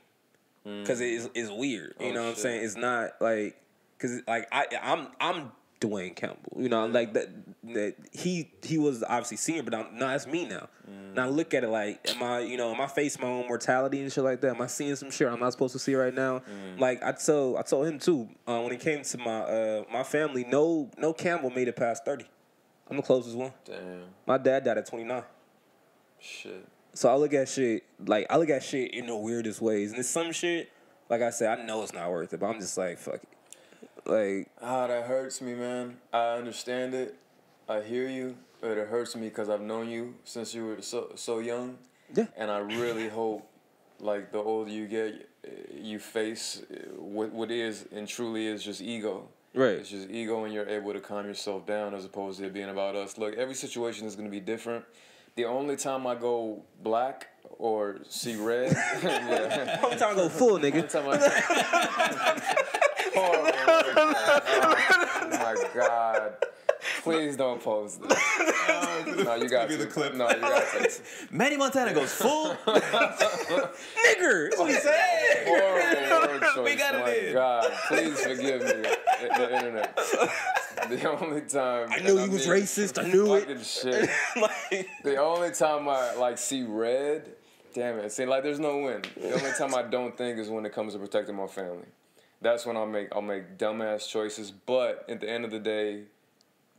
Because it's weird. You know what I'm saying? It's not, like, because, like, I'm Dwayne Campbell. You know, like, that he was obviously senior, but no, that's me now. Now I look at it like, am I facing my own mortality and shit like that? Am I seeing some shit I'm not supposed to see right now? Like, I told him too, when it came to my family, no Campbell made it past 30. I'm the closest one. Damn. My dad died at 29. Shit. So I look at shit in the weirdest ways. And it's some shit, like I said, I know it's not worth it, but I'm just like, fuck it. Like, that hurts me, man. I understand it. I hear you, but it hurts me because I've known you since you were so young. Yeah. And I really hope, like, the older you get, you face what is and truly is just ego. Right. It's just ego, and you're able to calm yourself down as opposed to it being about us. Look, every situation is going to be different. The only time I go black or see red, yeah. Only time I go full, nigga. Oh my God. Please don't post this. No, you got to. The clip. No, you got to. Manny Montana goes full. Nigger! That's what he said. Horrible word choice. We got it My in. God, please forgive me, the internet. The only time I knew he was racist. I knew it. Shit. The only time I, like, see red, damn it. See, like, there's no win. The only time I don't think is when it comes to protecting my family. That's when I'll make dumbass choices. But at the end of the day,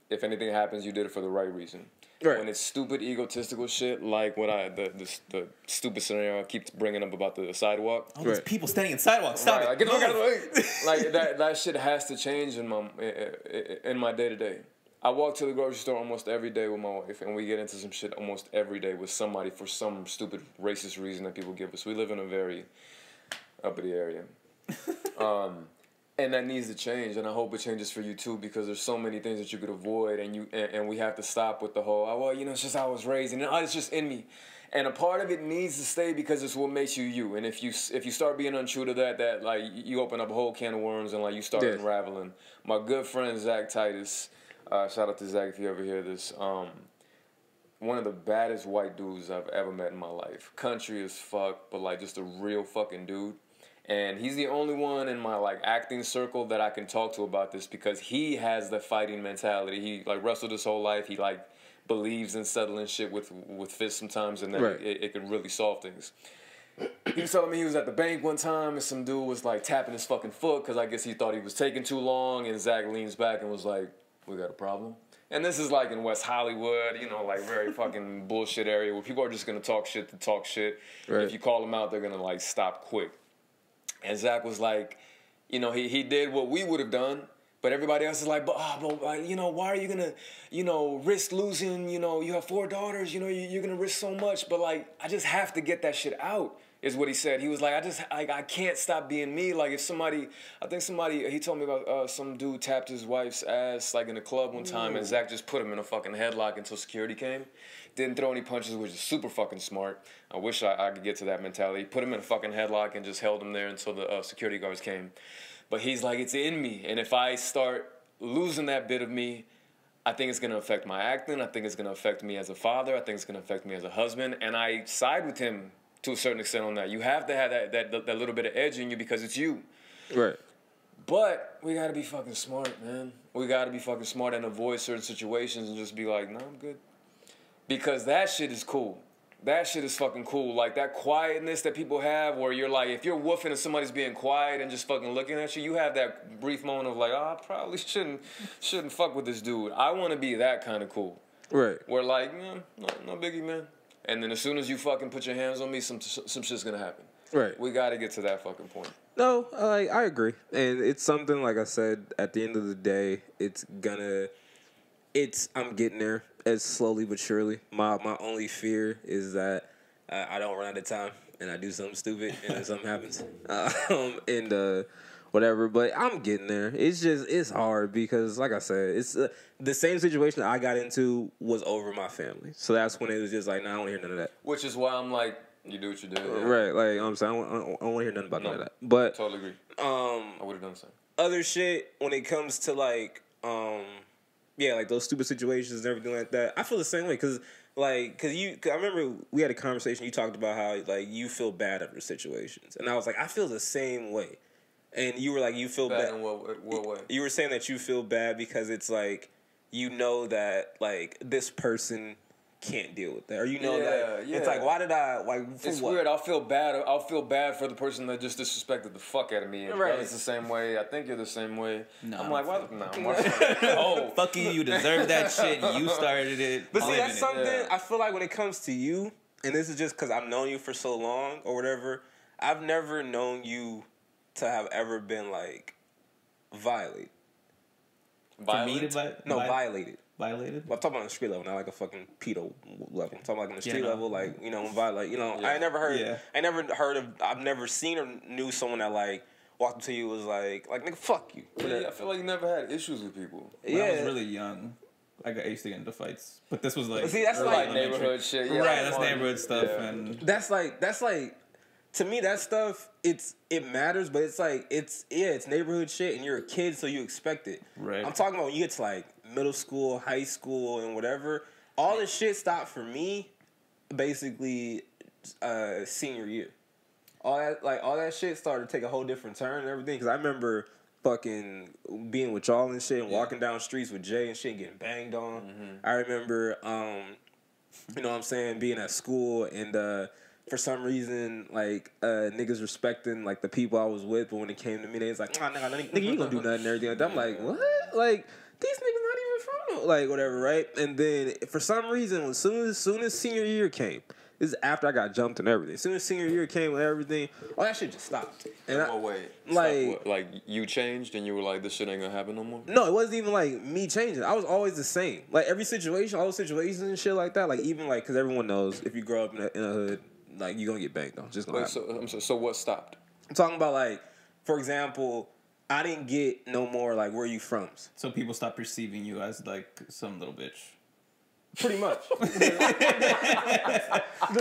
if anything happens, you did it for the right reason. Right. When it's stupid, egotistical shit, like what the stupid scenario I keep bringing up about the sidewalk. All these people standing in sidewalks. Stop it. Like, get the fuck out of the way. Like, that shit has to change in my day to day. I walk to the grocery store almost every day with my wife, and we get into some shit almost every day with somebody for some stupid racist reason that people give us. We live in a very uppity area. And that needs to change, and I hope it changes for you too, because there's so many things that you could avoid, and we have to stop with the whole, oh, well, you know, it's just how I was raised, and it's just in me. And a part of it needs to stay because it's what makes you you. And if you start being untrue to that like you open up a whole can of worms and like you start unraveling. My good friend Zach Titus, shout out to Zach if you ever hear this. One of the baddest white dudes I've ever met in my life. Country as fuck, but like just a real fucking dude. And he's the only one in my like acting circle that I can talk to about this because he has the fighting mentality. He like wrestled his whole life. He like believes in settling shit with fists sometimes, and then it can really solve things. He was telling me he was at the bank one time and some dude was like tapping his fucking foot because I guess he thought he was taking too long, and Zach leans back and was like, we got a problem? And this is like in West Hollywood, you know, like very fucking bullshit area where people are just gonna talk shit to talk shit. Right. If you call them out, they're gonna like stop quick. And Zach was like, you know, he did what we would have done, but everybody else is like, but you know, why are you gonna, you know, risk losing? You know, you have 4 daughters. You know, you're gonna risk so much. But like, I just have to get that shit out. Is what he said. He was like, I can't stop being me. Like if somebody, he told me about some dude tapped his wife's ass like in a club one time, and Zach just put him in a fucking headlock until security came. Didn't throw any punches, which is super fucking smart. I wish I could get to that mentality. Put him in a fucking headlock and just held him there until the security guards came. But he's like, it's in me, and if I start losing that bit of me, I think it's gonna affect my acting. I think it's gonna affect me as a father. I think it's gonna affect me as a husband, and I side with him to a certain extent on that. You have to have that little bit of edge in you because it's you. Right. But we gotta be fucking smart, man. We gotta be fucking smart and avoid certain situations and just be like, no, I'm good. Because that shit is cool. That shit is fucking cool. Like that quietness that people have where you're like, if you're woofing and somebody's being quiet and just fucking looking at you, you have that brief moment of like, oh, I probably shouldn't fuck with this dude. I want to be that kind of cool. Right. Where like, no biggie, man. And then as soon as you fucking put your hands on me, some shit's gonna happen. Right. We gotta get to that fucking point. No, I agree. And it's something, like I said, at the end of the day, I'm getting there as slowly but surely. My only fear is that I don't run out of time and I do something stupid and then something happens. Whatever, but I'm getting there. It's hard because, like I said, it's the same situation I got into was over my family. So that's when it was just like, nah, I don't want to hear none of that. Which is why I'm like, you do what you do. Yeah. Right, like, I'm saying, I don't want to hear nothing about none of that. But totally agree. I would have done the same. Other shit, when it comes to, like, like those stupid situations and everything like that, I feel the same way because I remember we had a conversation, you talked about how, like, you feel bad after situations. And I was like, I feel the same way. And you were like, you feel bad. In what way? You were saying that you feel bad because it's like, you know that, like, this person can't deal with that. Or you know that. Yeah. It's like, why did I, like, for it's what? Weird. I'll feel bad for the person that just disrespected the fuck out of me. And right. It's the same way. I think you're the same way. No. I'm like, what? No. Oh, fuck you. You deserve that shit. You started it. But see, that's something I feel like when it comes to you, and this is just because I've known you for so long or whatever, I've never known you to have ever been, like, violated. For me to violated. Violated? Well, I'm talking about on the street level, not like a fucking pedo level. I'm talking like on the street level, like, you know, violate. You know, I never heard of, I've never seen or knew someone that, like, walked up to you and was like, nigga, fuck you. Yeah, I feel like you never had issues with people. When I was really young, I used to get into fights. But this was like... See, that's like neighborhood shit. Yeah, right, that's neighborhood stuff. Yeah. And That's like... To me, that stuff, it matters, but it's like, it's neighborhood shit, and you're a kid, so you expect it. Right. I'm talking about when you get to, like, middle school, high school, and whatever. All this shit stopped for me, basically, senior year. All that shit started to take a whole different turn and everything, because I remember fucking being with y'all and shit, and walking down streets with Jay and shit, getting banged on. Mm-hmm. I remember, you know what I'm saying, being at school, and, for some reason, like, niggas respecting, like, the people I was with, but when it came to me, they was like, nigga, you ain't gonna do nothing and everything. And I'm like, what? Like, these niggas not even from, like, whatever, right? And then, for some reason, as soon as senior year came, This is after I got jumped and everything. As soon as senior year came and everything, all that shit just stopped. And Oh wait, like you changed and you were like, this shit ain't gonna happen no more. no, it wasn't even like me changing. I was always the same. Like every situation, all those situations and shit like that. Like even like, cause everyone knows if you grow up in a hood, like you gonna get banged on. Just gonna happen. So what stopped? I'm talking about like, for example, I didn't get no more like where you from. So people stop perceiving you as like some little bitch. Pretty much.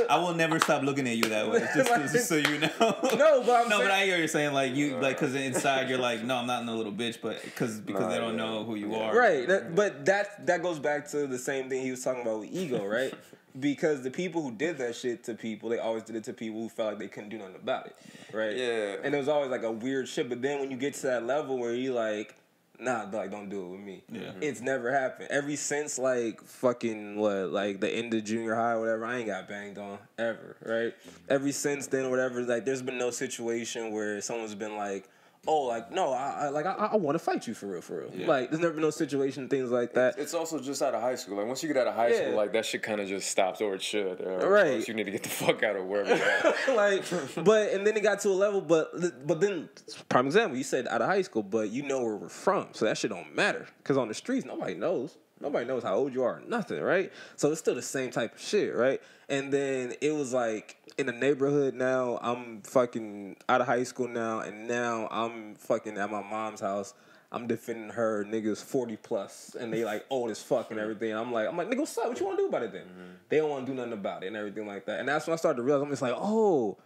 I will never stop looking at you that way. Just so you know. No, but but I hear you saying like you like because inside you're like no, I'm not no little bitch, but because they don't know who you are. Right. But that goes back to the same thing he was talking about with ego, right? Because the people who did that shit to people, they always did it to people who felt like they couldn't do nothing about it, right? Yeah. And it was always like a weird shit. But then when you get to that level where you like, nah, like don't do it with me. Yeah. It's never happened. Ever since like fucking like the end of junior high or whatever, I ain't got banged on ever, right? Ever since then, whatever, like there's been no situation where someone's been like, oh, like no, I want to fight you for real. Yeah. Like there's never been no situation, things like that. It's also just out of high school. Like once you get out of high school, like that shit kind of just stops, or it should. Right. You need to get the fuck out of wherever you're at. Like, but and then it got to a level, but then prime example, you said out of high school, but you know where we're from, so that shit don't matter because on the streets nobody knows. Nobody knows how old you are, nothing, right? So it's still the same type of shit, right? And then it was like in the neighborhood now, I'm fucking out of high school now, and now I'm fucking at my mom's house. I'm defending her niggas 40 plus, and they like old as fuck and everything. I'm like, nigga, what's up? What you want to do about it then? Mm-hmm. They don't want to do nothing about it and everything like that. And that's when I started to realize, I'm just like, oh,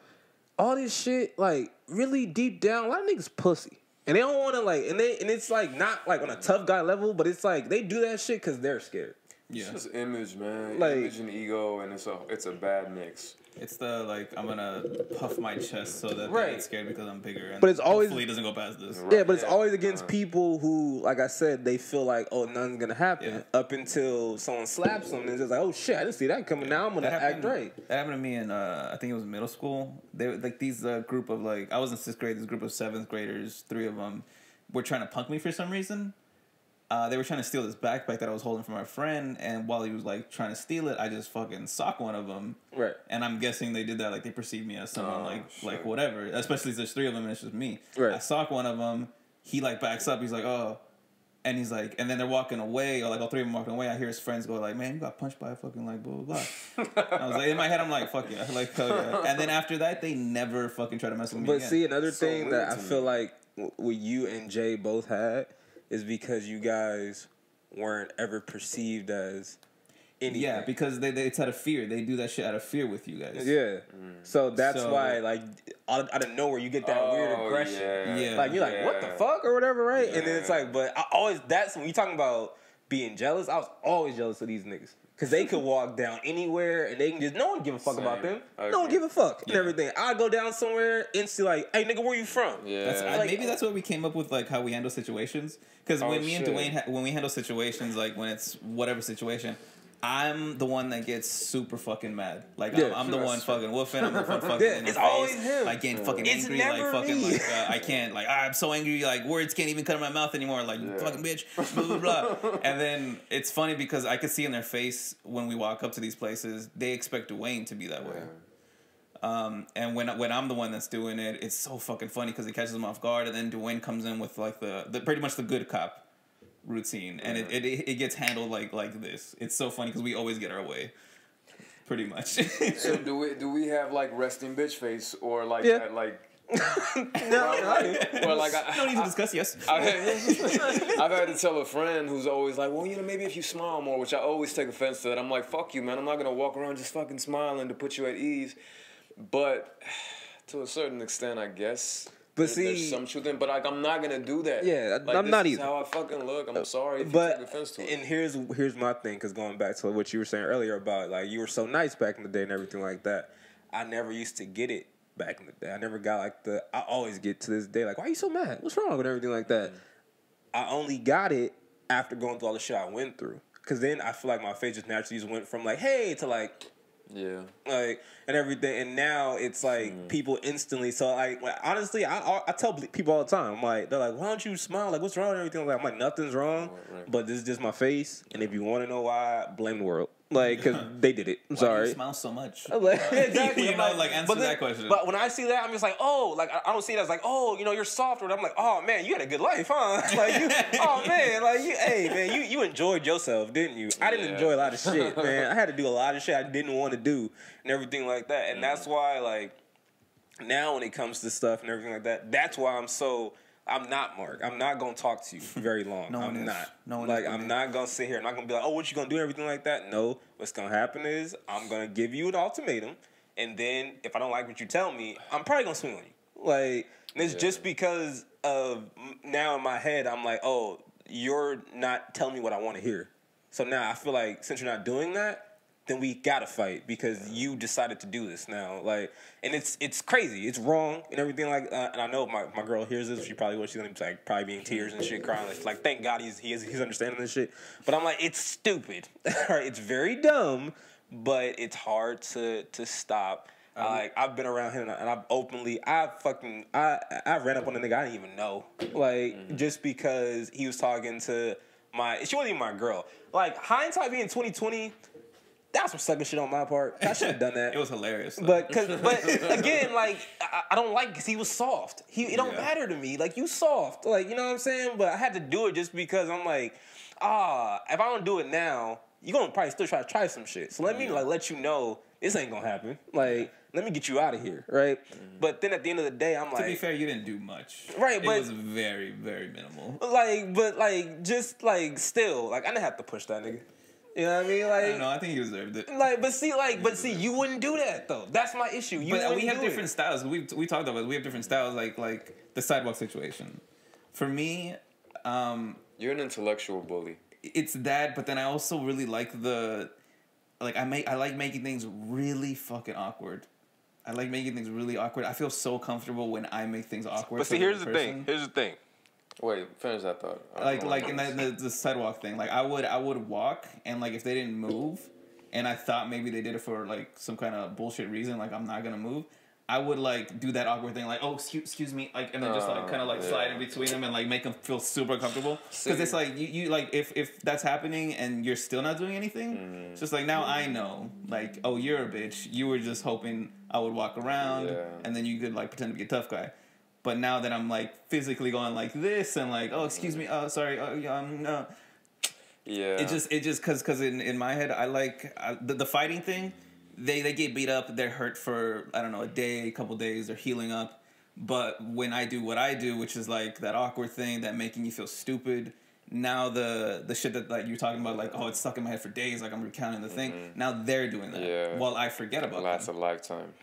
all this shit, like really deep down, a lot of niggas pussy. And they don't want to like, and it's like not like on a tough guy level, but it's like they do that shit because they're scared. Yeah, it's just image, man. Like, image and ego, and it's a bad mix. It's the like I'm gonna puff my chest so that right. they get scared because I'm bigger. And but it's always hopefully it doesn't go past this. Yeah, but it's always against people who, like I said, they feel like oh nothing's gonna happen up until someone slaps them and it's just like oh shit I didn't see that coming. Now I'm gonna act right. That happened to me in I think it was middle school. They were like these group of like I was in 6th grade. This group of 7th graders, 3 of them, were trying to punk me for some reason. They were trying to steal this backpack that I was holding from my friend, and while he was like trying to steal it, I just fucking socked one of them. Right. And I'm guessing they did that like they perceived me as someone like whatever. Especially if there's 3 of them and it's just me. Right. I sock one of them. He like backs up. He's like, oh, and he's like, and then they're walking away, or like all 3 of them walking away. I hear his friends go like, man, you got punched by a fucking like blah blah blah. I was like in my head, I'm like, fuck yeah, like hell yeah. And then after that, they never fucking try to mess with me. But see, another thing that I feel like what you and Jay both had is because you guys weren't ever perceived as anything. Yeah, because it's out of fear. They do that shit out of fear with you guys. Yeah. So that's why, like, out of nowhere, you get that weird aggression. Yeah. Like, you're like, what the fuck? Or whatever, right? Yeah. And then it's like, but I always, that's when you talking about being jealous, I was always jealous of these niggas. Because they could walk down anywhere and they can just, no one give a fuck about them. No one give a fuck and everything. I go down somewhere instantly like, hey nigga, where you from? Yeah. Maybe that's what we came up with, like how we handle situations. Because when me and Dwayne, when we handle situations, like when it's whatever situation, I'm the one that gets super fucking mad. Like I'm the one fucking woofing. I'm the one fucking in his it's always face. him. Like getting fucking It's angry. never Like fucking me. like I can't. Like I'm so angry. Like words can't even come out of my mouth anymore. Like fucking bitch. Blah blah blah. And then it's funny because I could see in their face when we walk up to these places, they expect Dwayne to be that way. And when I'm the one that's doing it, it's so fucking funny because it catches them off guard, and then Dwayne comes in with like the pretty much the good cop routine, and it gets handled like this. It's so funny because we always get our way, pretty much. So do we have like resting bitch face or like that, like? No, or like don't need to discuss. Yes, I've had to tell a friend who's always like, well, maybe if you smile more, which I always take offense to that. I'm like, fuck you, man. I'm not gonna walk around just fucking smiling to put you at ease. But to a certain extent, I guess. But there's some truth in, but like I'm not gonna do that. Yeah, like, I'm not this either. Is how I fucking look. I'm sorry if you but take offense to it. And here's my thing, because going back to what you were saying earlier about like you were so nice back in the day and everything like that. I never used to get it back in the day. I never got like I always get to this day like, why are you so mad? What's wrong with everything like that? I only got it after going through all the shit I went through, because then I feel like my face just naturally just went from like hey to like. Yeah. Like, and everything. And now it's like people instantly. So, like, honestly, I tell people all the time. I'm like, they're like, why don't you smile? Like, what's wrong and everything? I'm like, nothing's wrong. Right. But this is just my face. And if you want to know why, blame the world. Like, because they did it. I'm Why do sorry. you smile so much? Exactly. You I'm know, like, answer that question. But when I see that, I'm just like, oh, like, I don't see it as like, oh, you know, you're soft. Or I'm like, oh, man, you had a good life, huh? Like, you, oh, man, like, you, hey, man, you enjoyed yourself, didn't you? I didn't enjoy a lot of shit, man. I had to do a lot of shit I didn't want to do and everything like that. And that's why, like, now when it comes to stuff and everything like that, that's why I'm not Mark. I'm not gonna talk to you very long. I'm not. No one like is. I'm not gonna sit here. I'm not gonna be like, oh, what you gonna do and everything like that. No, what's gonna happen is I'm gonna give you an ultimatum, and then if I don't like what you tell me, I'm probably gonna swing on you. Like, and it's just because of now in my head, I'm like, oh, you're not telling me what I want to hear. So now I feel like since you're not doing that, then we gotta fight because you decided to do this now. Like, and it's crazy. It's wrong and everything like. And I know my girl hears this. She probably she's gonna be like probably be in tears and shit, crying. Like thank God he's understanding this shit. But I'm like, it's stupid. Right? It's very dumb, but it's hard to stop. Like I've been around him and I've openly I ran up on a nigga I didn't even know. Like just because he was talking to she wasn't even my girl. Like hindsight being 2020. That's some sucker shit on my part. I should have done that. It was hilarious. Though. But again, like I don't like because he was soft. It don't matter to me. Like you soft. Like you know what I'm saying. But I had to do it just because I'm like, if I don't do it now, you're gonna probably still try some shit. So let me let you know this ain't gonna happen. Like let me get you out of here, right? But then at the end of the day, I'm like, to be fair, you didn't do much. Right, but it was very very minimal. But just still, I didn't have to push that nigga. You know what I mean? Like, I don't know. I think he deserved it. But see, you wouldn't do that though. That's my issue. We have different styles. We talked about it. We have different styles. Like the sidewalk situation. For me, you're an intellectual bully. It's that, but then I also really like I like making things really fucking awkward. I like making things really awkward. I feel so comfortable when I make things awkward. But see, here's the thing. Wait, finish that thought. Like in the sidewalk thing. Like I would walk and like if they didn't move, and I thought maybe they did it for like some kind of bullshit reason. Like I'm not gonna move. I would like do that awkward thing. Like excuse me. Like and then just like kind of like slide in between them and like make them feel super comfortable. Because it's like you like if that's happening and you're still not doing anything, it's just like now I know like oh you're a bitch. You were just hoping I would walk around and then you could like pretend to be a tough guy. But now that I'm like physically going like this and like oh excuse me sorry no it just because in my head I like the fighting thing they get beat up, they're hurt for I don't know a day, a couple days, they're healing up. But when I do what I do, which is like that awkward thing that making you feel stupid, now the shit that like you're talking about like oh it's stuck in my head for days, like I'm recounting the thing, now they're doing that while I forget about it. Lasts a lifetime.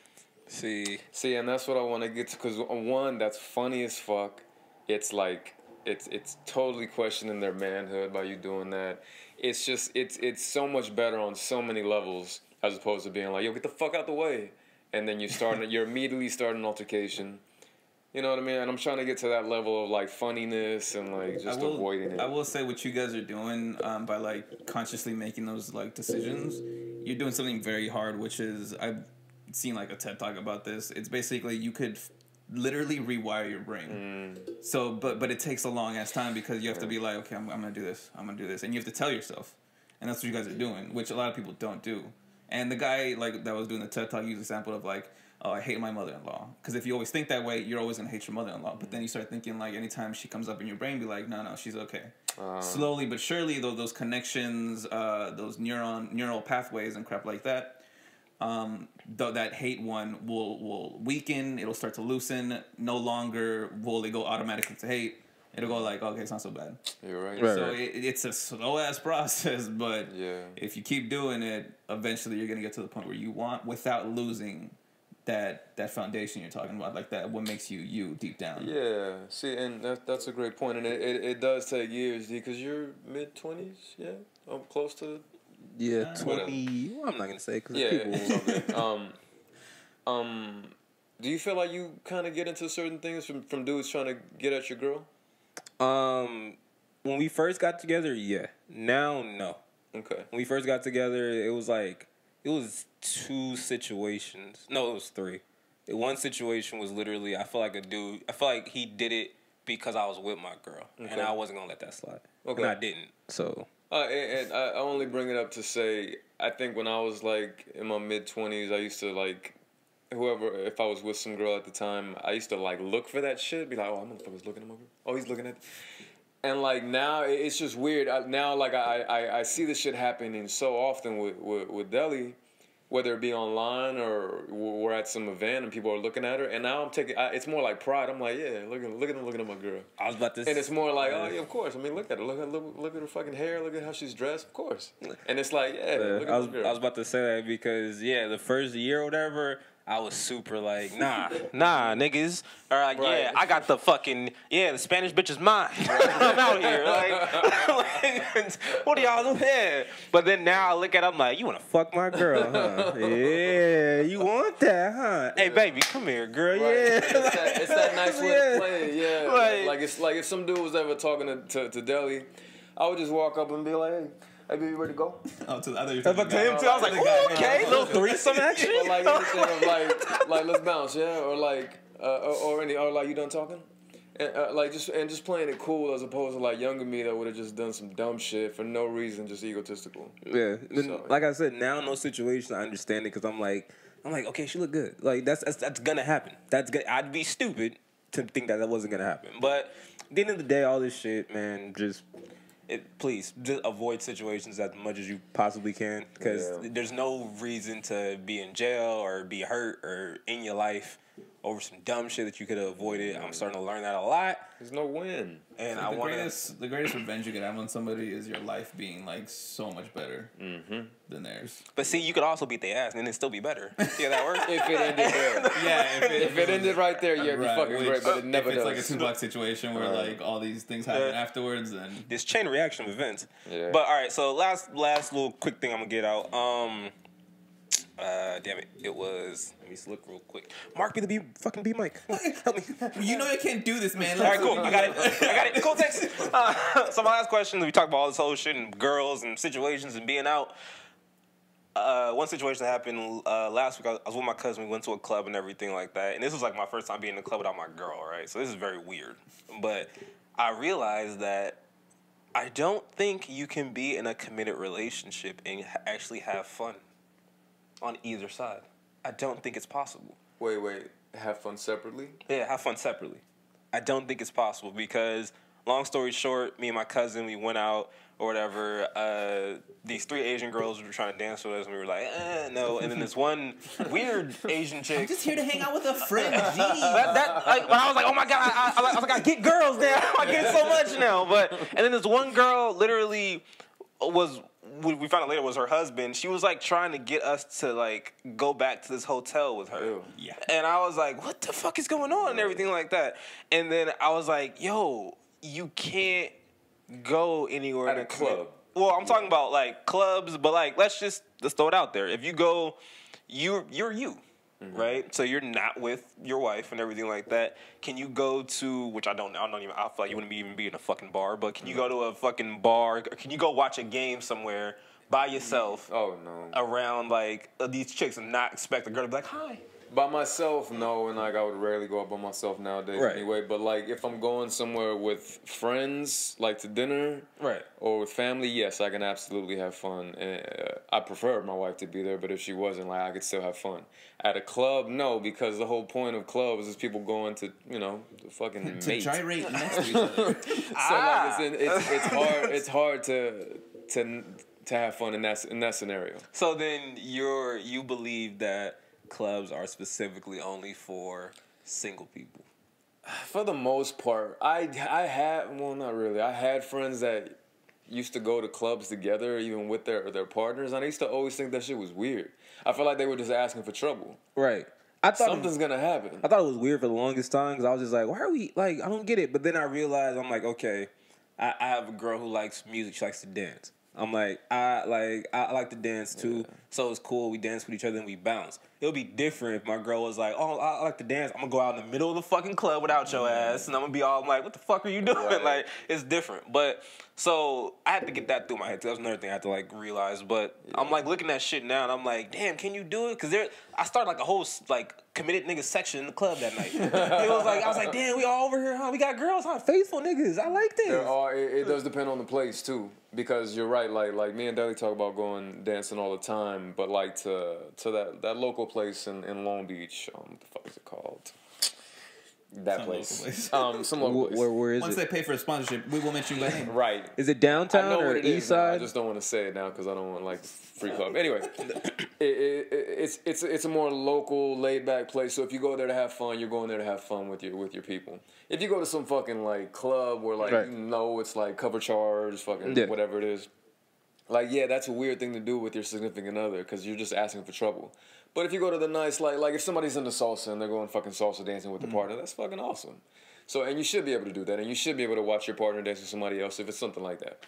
See, and that's what I want to get to, because one, that's funny as fuck. It's like, it's totally questioning their manhood by you doing that. It's just, it's so much better on so many levels as opposed to being like, yo, get the fuck out the way. And then you're immediately starting an altercation. You know what I mean? And I'm trying to get to that level of like funniness and like just avoiding it. I will say what you guys are doing by like consciously making those like decisions, you're doing something very hard, which is, I've seen like a TED Talk about this. It's basically you could literally rewire your brain. So, but it takes a long ass time because you have to be like, okay, I'm gonna do this, and you have to tell yourself, and that's what you guys are doing, which a lot of people don't do. And the guy like that was doing the TED Talk used an example of like, oh, I hate my mother-in-law, because if you always think that way, you're always gonna hate your mother-in-law. But then you start thinking like, anytime she comes up in your brain, be like, no, she's okay. Slowly but surely, those connections, those neural pathways and crap like that. Though that hate one will weaken, it'll start to loosen. No longer will it go automatically to hate. It'll go like, okay, it's not so bad. You're right. So it's a slow ass process, but if you keep doing it, eventually you're gonna get to the point where you want, without losing that foundation you're talking about, like that what makes you deep down. Yeah. See, and that's a great point, and it does take years, because you're mid-20s, I'm close to. Yeah, 20. Well, I'm not gonna say because people. Do you feel like you kind of get into certain things from dudes trying to get at your girl? When we first got together, yeah. Now, no. Okay. When we first got together, it was 2 situations. No, it was 3. One situation was literally, I feel like he did it because I was with my girl, and I wasn't gonna let that slide. Okay. And I didn't. So And I only bring it up to say, I think when I was like in my mid-20s, I used to like, if I was with some girl at the time, I used to like look for that shit. Be like, oh, that motherfucker's looking at my girl. Oh, he's looking at. And like now, it's just weird. Now, like I see this shit happening so often with Deli, whether it be online or we're at some event and people are looking at her. And now I'm taking. It's more like pride. I'm like, yeah, look at him looking at my girl. I was about to. And it's more like, oh yeah, of course. I mean, look at her. Look at her fucking hair. Look at how she's dressed. Of course. And it's like, yeah. Look at my girl. I was about to say that because the first year or whatever, I was super like, nah, niggas. Or like, Right. yeah, I got the fucking, the Spanish bitch is mine. I'm out here. Like, what are y'all doing? Yeah. But then now I look at it, I'm like, you want to fuck my girl, huh? Yeah, you want that, huh? Hey, baby, come here, girl. Right. Yeah. It's that nice way to play it, yeah. Right. Like it's like if some dude was ever talking to Deli, I would just walk up and be like, hey, baby, you ready to go? Oh, to the other. But to him too, I was like, ooh, okay, little threesome action. Or like anything of like let's bounce, yeah, or like or like you done talking, and just playing it cool as opposed to like younger me that would have just done some dumb shit for no reason, just egotistical. Yeah, So, like I said, now in those situations I understand it because I'm like, okay, she look good. Like that's gonna happen. I'd be stupid to think that wasn't gonna happen. But at the end of the day, all this shit, man, please just avoid situations as much as you possibly can because there's no reason to be in jail or be hurt or in your life over some dumb shit that you could have avoided. I'm starting to learn that a lot. There's no win. And The greatest revenge you can have on somebody is your life being like so much better than theirs. But see, you could also beat their ass and then it'd still be better. See how that works? If it ended there. Yeah, If it ended right there, it'd be fucking great, but it never if it's does. like a Tupac situation where like all these things happen afterwards, then This chain reaction of events. Yeah. But all right, so last little quick thing I'm gonna get out. Damn it, it was. Let me just look real quick. Mark be the fucking B mic. Help me. you know you can't do this, man. All right, cool. I got it. Cool text. So my last question, we talked about all this whole shit and girls and situations and being out. One situation that happened last week, I was with my cousin. We went to a club and everything like that. And this was like my first time being in a club without my girl, right? So this is very weird. But I realized that I don't think you can be in a committed relationship and actually have fun on either side. I don't think it's possible. Wait, have fun separately? Yeah, have fun separately. I don't think it's possible because, long story short, me and my cousin, we went out or whatever. These 3 Asian girls were trying to dance with us, and we were like, no. And then this one weird Asian chick. I'm just here to hang out with a friend. Gee. When I was like, oh my God, I was like, I get girls now. I get so much now. And then this one girl literally we found out later was her husband. She was like trying to get us to like go back to this hotel with her. Ew. Yeah. And I was like, what the fuck is going on and everything like that. And then I was like, yo, you can't go anywhere At a club. Well, I'm talking about like clubs, but like let's throw it out there. If you go, you're you. Mm-hmm. Right? So you're not with your wife and everything like that. Can you go to, which I feel like you wouldn't even be in a fucking bar, but can you go to a fucking bar? Or can you go watch a game somewhere by yourself? Oh, no. Around like these chicks and not expect a girl to be like, hi. By myself, no, and like I would rarely go out by myself nowadays anyway. But like if I'm going somewhere with friends, like to dinner, or with family, yes, I can absolutely have fun. And I prefer my wife to be there, but if she wasn't, like I could still have fun. At a club, no, because the whole point of clubs is people going to the fucking to mate. gyrate next to each other. So it's hard to have fun in that scenario. So then you believe that clubs are specifically only for single people? For the most part, I had, well, not really. I had friends that used to go to clubs together, even with their partners, and I used to always think that shit was weird. I felt like they were just asking for trouble. Right. I thought something's gonna happen. I thought it was weird for the longest time because I was just like, why are we, like, I don't get it. But then I realized, I'm like, okay, I have a girl who likes music. She likes to dance. I'm like, I like to dance too. So it's cool. We dance with each other and we bounce. It would be different if my girl was like, "Oh, I like to dance. I'm gonna go out in the middle of the fucking club without your ass, and I'm gonna be all like, what the fuck are you doing?" Right. Like, it's different. But so I had to get that through my head. That was another thing I had to like realize. But I'm like looking at shit now, and I'm like, damn, can you do it? Because I started like a whole like committed niggas section in the club that night. I was like, damn, we all over here, huh? We got girls, huh? Faithful niggas. I like this. It does depend on the place too, because you're right. Like me and Deli talk about going dancing all the time, but like to that local place in Long Beach, what the fuck is it called? That Some place. local place. Some local place. Where is Once it? they pay for a sponsorship, we will mention your name. Right. Is it I downtown know or what it is east now. I side? just don't want to say it now because I don't want like free club. Anyway, it's a more local, laid back place. So if you go there to have fun, you're going there to have fun with your people. If you go to some fucking like club where like Right. you know it's like cover charge, fucking whatever it is, like yeah, that's a weird thing to do with your significant other because you're just asking for trouble. But if you go to the nice like if somebody's into salsa and they're going fucking salsa dancing with the partner, that's fucking awesome. So, and you should be able to do that, and you should be able to watch your partner dance with somebody else if it's something like that.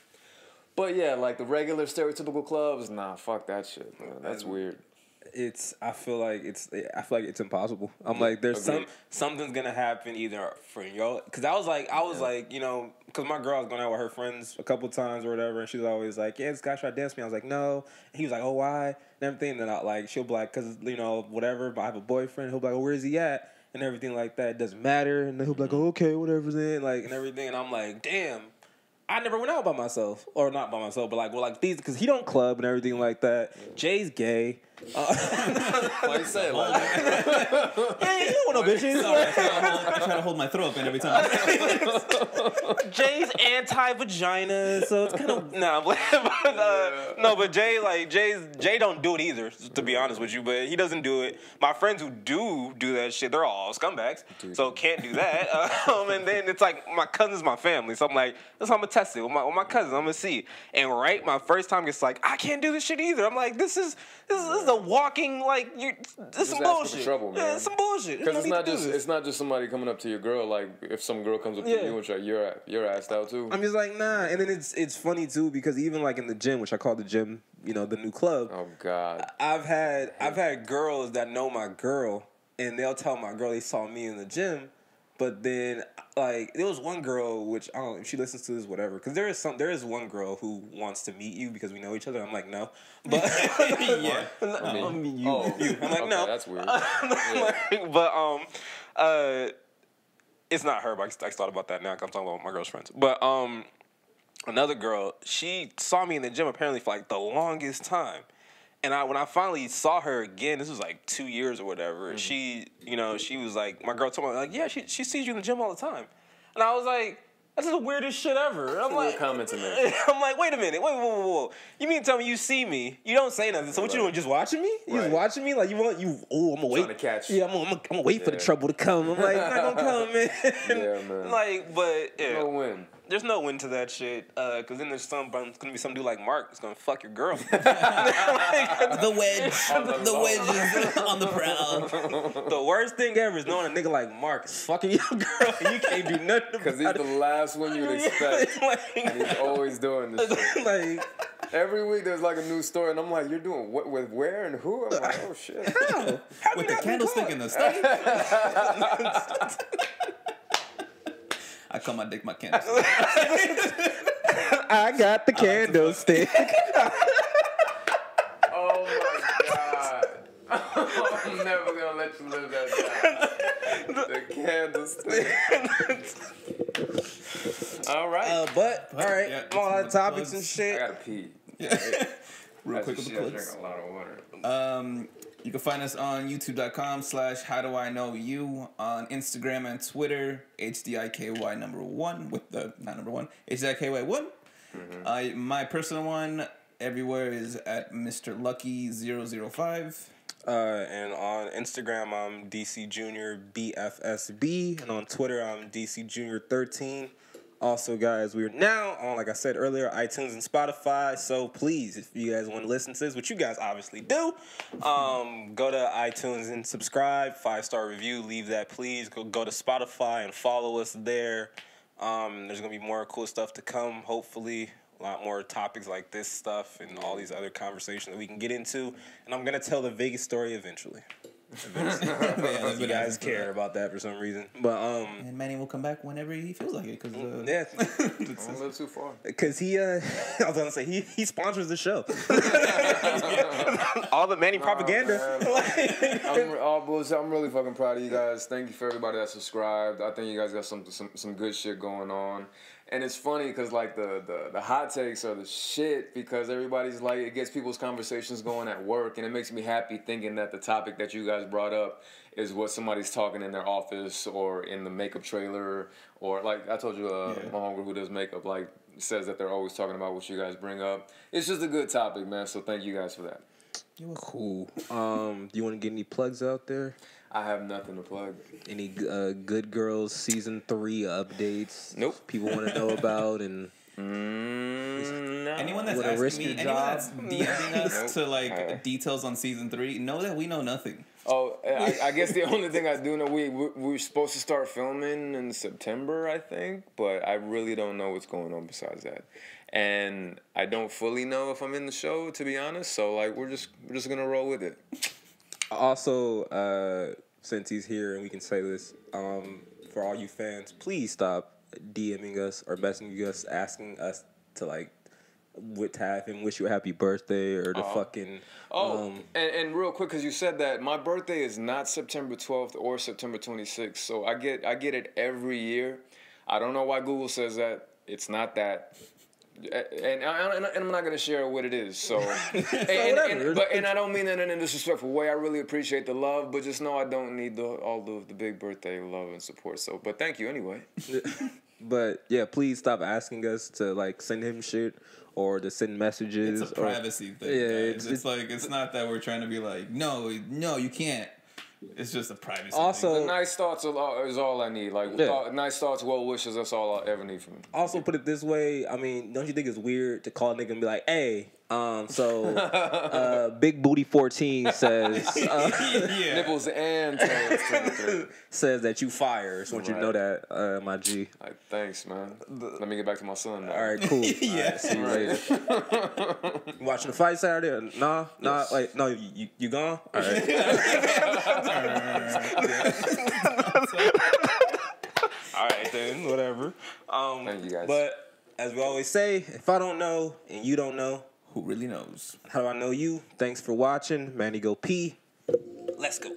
But yeah, like the regular stereotypical clubs, nah, fuck that shit, man. That's weird. I feel like it's impossible. I'm like, there's agreed. something's gonna happen either for your, because I was like, you know, because my girl was going out with her friends a couple times or whatever, and she was always like, yeah, this guy tried to dance with me. I was like, no. And he was like, oh, why? And everything. And then she'll be like, because you know, whatever. But I have a boyfriend. He'll be like, oh, where's he at? And everything like that. It doesn't matter. And then he'll be like, oh, okay, whatever then, like, and everything. And I'm like, damn. I never went out by myself, or not by myself, but like these, because he don't club and everything like that. Jay's gay. Why you say it like that? Yeah, you don't want no bitches. I try to hold my throat open every time. Jay's anti-vagina, so it's kind of no, but Jay don't do it either. To be honest with you, but he doesn't do it. My friends who do that shit, they're all scumbags, so can't do that. And then it's like my cousin's my family, so I'm like, that's how I'm gonna test it with my cousins. I'm gonna see, and right, my first time it's like I can't do this shit either. I'm like, this is a walking like this is some bullshit. Trouble, man. Yeah, it's some bullshit. Because it's not just somebody coming up to your girl. Like if some girl comes up to you and try, you're assed out too. I'm just like, nah. And then it's funny too because even like in the gym, which I call the gym, you know, the new club. Oh God. I've had girls that know my girl, and they'll tell my girl they saw me in the gym, but then like there was one girl which I don't know if she listens to this, whatever. Because there is one girl who wants to meet you because we know each other. I'm like, no, but Yeah. I mean, you. I'm like, okay, no, that's weird. But it's not her. But I thought about that now because I'm talking about my girl's friends. But another girl, she saw me in the gym apparently for like the longest time. And when I finally saw her again, this was like 2 years or whatever. Mm-hmm. She was like, my girl told me like, yeah, she sees you in the gym all the time. And I was like, that's the weirdest shit ever. I'm like, comments in there. I'm like, wait a minute, whoa. You mean to tell me you see me? You don't say nothing. So what you doing? Just watching me? You just watching me? Like I'm gonna wait. Trying to catch. Yeah, I'm gonna wait for the trouble to come. I'm like, it's not gonna come, man. Yeah, man. Like, but yeah. No win. There's no win to that shit, because then there's gonna be some dude like Mark that's gonna fuck your girl. The wedge is on the prowl. The worst thing ever is knowing a nigga like Mark is fucking your girl and you can't do nothing about Because he's the last one you'd expect. And he's always doing this shit. Like, every week there's like a new story, and I'm like, you're doing what with where and who? I'm like, oh shit. how? With the candlestick in the study. I call my dick my candlestick. I got the candlestick. Oh my God. I'm never gonna let you live that down. The candlestick. All right. All right, Yeah, all our some topics plugs. and I shit. gotta pee. Real quick with the I drink plugs. a lot of water. You can find us on youtube.com/howdoiknowyou, on Instagram and Twitter, HDIKY1 with the not number one, HDIKY1. My personal one everywhere is at Mr. Lucky005. And on Instagram, I'm DC Junior BFSB, and on Twitter, I'm DC Junior 13. Also, guys, we're now on, like I said earlier, iTunes and Spotify. So please, if you guys want to listen to this, which you guys obviously do, go to iTunes and subscribe. 5-star review, leave that, please. Go to Spotify and follow us there. There's gonna be more cool stuff to come, hopefully. a lot more topics like this stuff and all these other conversations that we can get into. And I'm gonna tell the Vegas story eventually. You guys care about that for some reason, but and Manny will come back whenever he feels like it, because yeah, Don't live too far. because he I was gonna say he sponsors the show. All the Manny propaganda. I'm really fucking proud of you guys. Thank you for everybody that subscribed. I think you guys got some good shit going on. And it's funny because like the hot takes are the shit, because everybody's like, it gets people's conversations going at work, and it makes me happy thinking that the topic that you guys brought up is what somebody's talking in their office or in the makeup trailer, or like I told you, my homegirl who does makeup like says that they're always talking about what you guys bring up. It's just a good topic, man. So thank you guys for that. Cool. Do you want to get any plugs out there? I have nothing to plug. Any Good Girls season 3 updates? Nope. People want to know about and. No. anyone that's Wanna risk asking me, your anyone job? that's DMing us to like Alright. details on season 3, know that we know nothing. Oh, I guess the only thing I do know, we're supposed to start filming in September, I think, but I really don't know what's going on besides that. And I don't fully know if I'm in the show, to be honest. So like we're just gonna roll with it. Also, since he's here and we can say this, for all you fans, please stop DMing us or messaging us, asking us to like have him wish you a happy birthday or the fucking. And real quick, because you said that, my birthday is not September 12th or September 26th, so I get it every year. I don't know why Google says that. It's not that. And I'm not gonna share what it is. So, and I don't mean that in a disrespectful way. I really appreciate the love, but just know I don't need all the big birthday love and support. So, but thank you anyway. But yeah, please stop asking us to like send him shit or to send messages. It's a privacy thing. Yeah, guys. It's like, it's not that we're trying to be like, no, you can't. It's just a privacy Also, thing. The nice thoughts is all I need. Like nice thoughts, well wishes. That's all I'll ever need from you. Also, put it this way. I mean, don't you think it's weird to call a nigga and be like, "Hey, Big Booty 14 says Nipples and toes. says that you fire." So I want you to know that, my G. Like, thanks, man. Let me get back to my son now. All right, cool. Yeah. All right, see you later. You watching the fight Saturday? Or nah. Like, no, you gone? All right. All right, then, whatever. Thank you guys. But as we always say, if I don't know and you don't know, Who really knows? how do I know you? Thanks for watching. Manny, go pee. Let's go.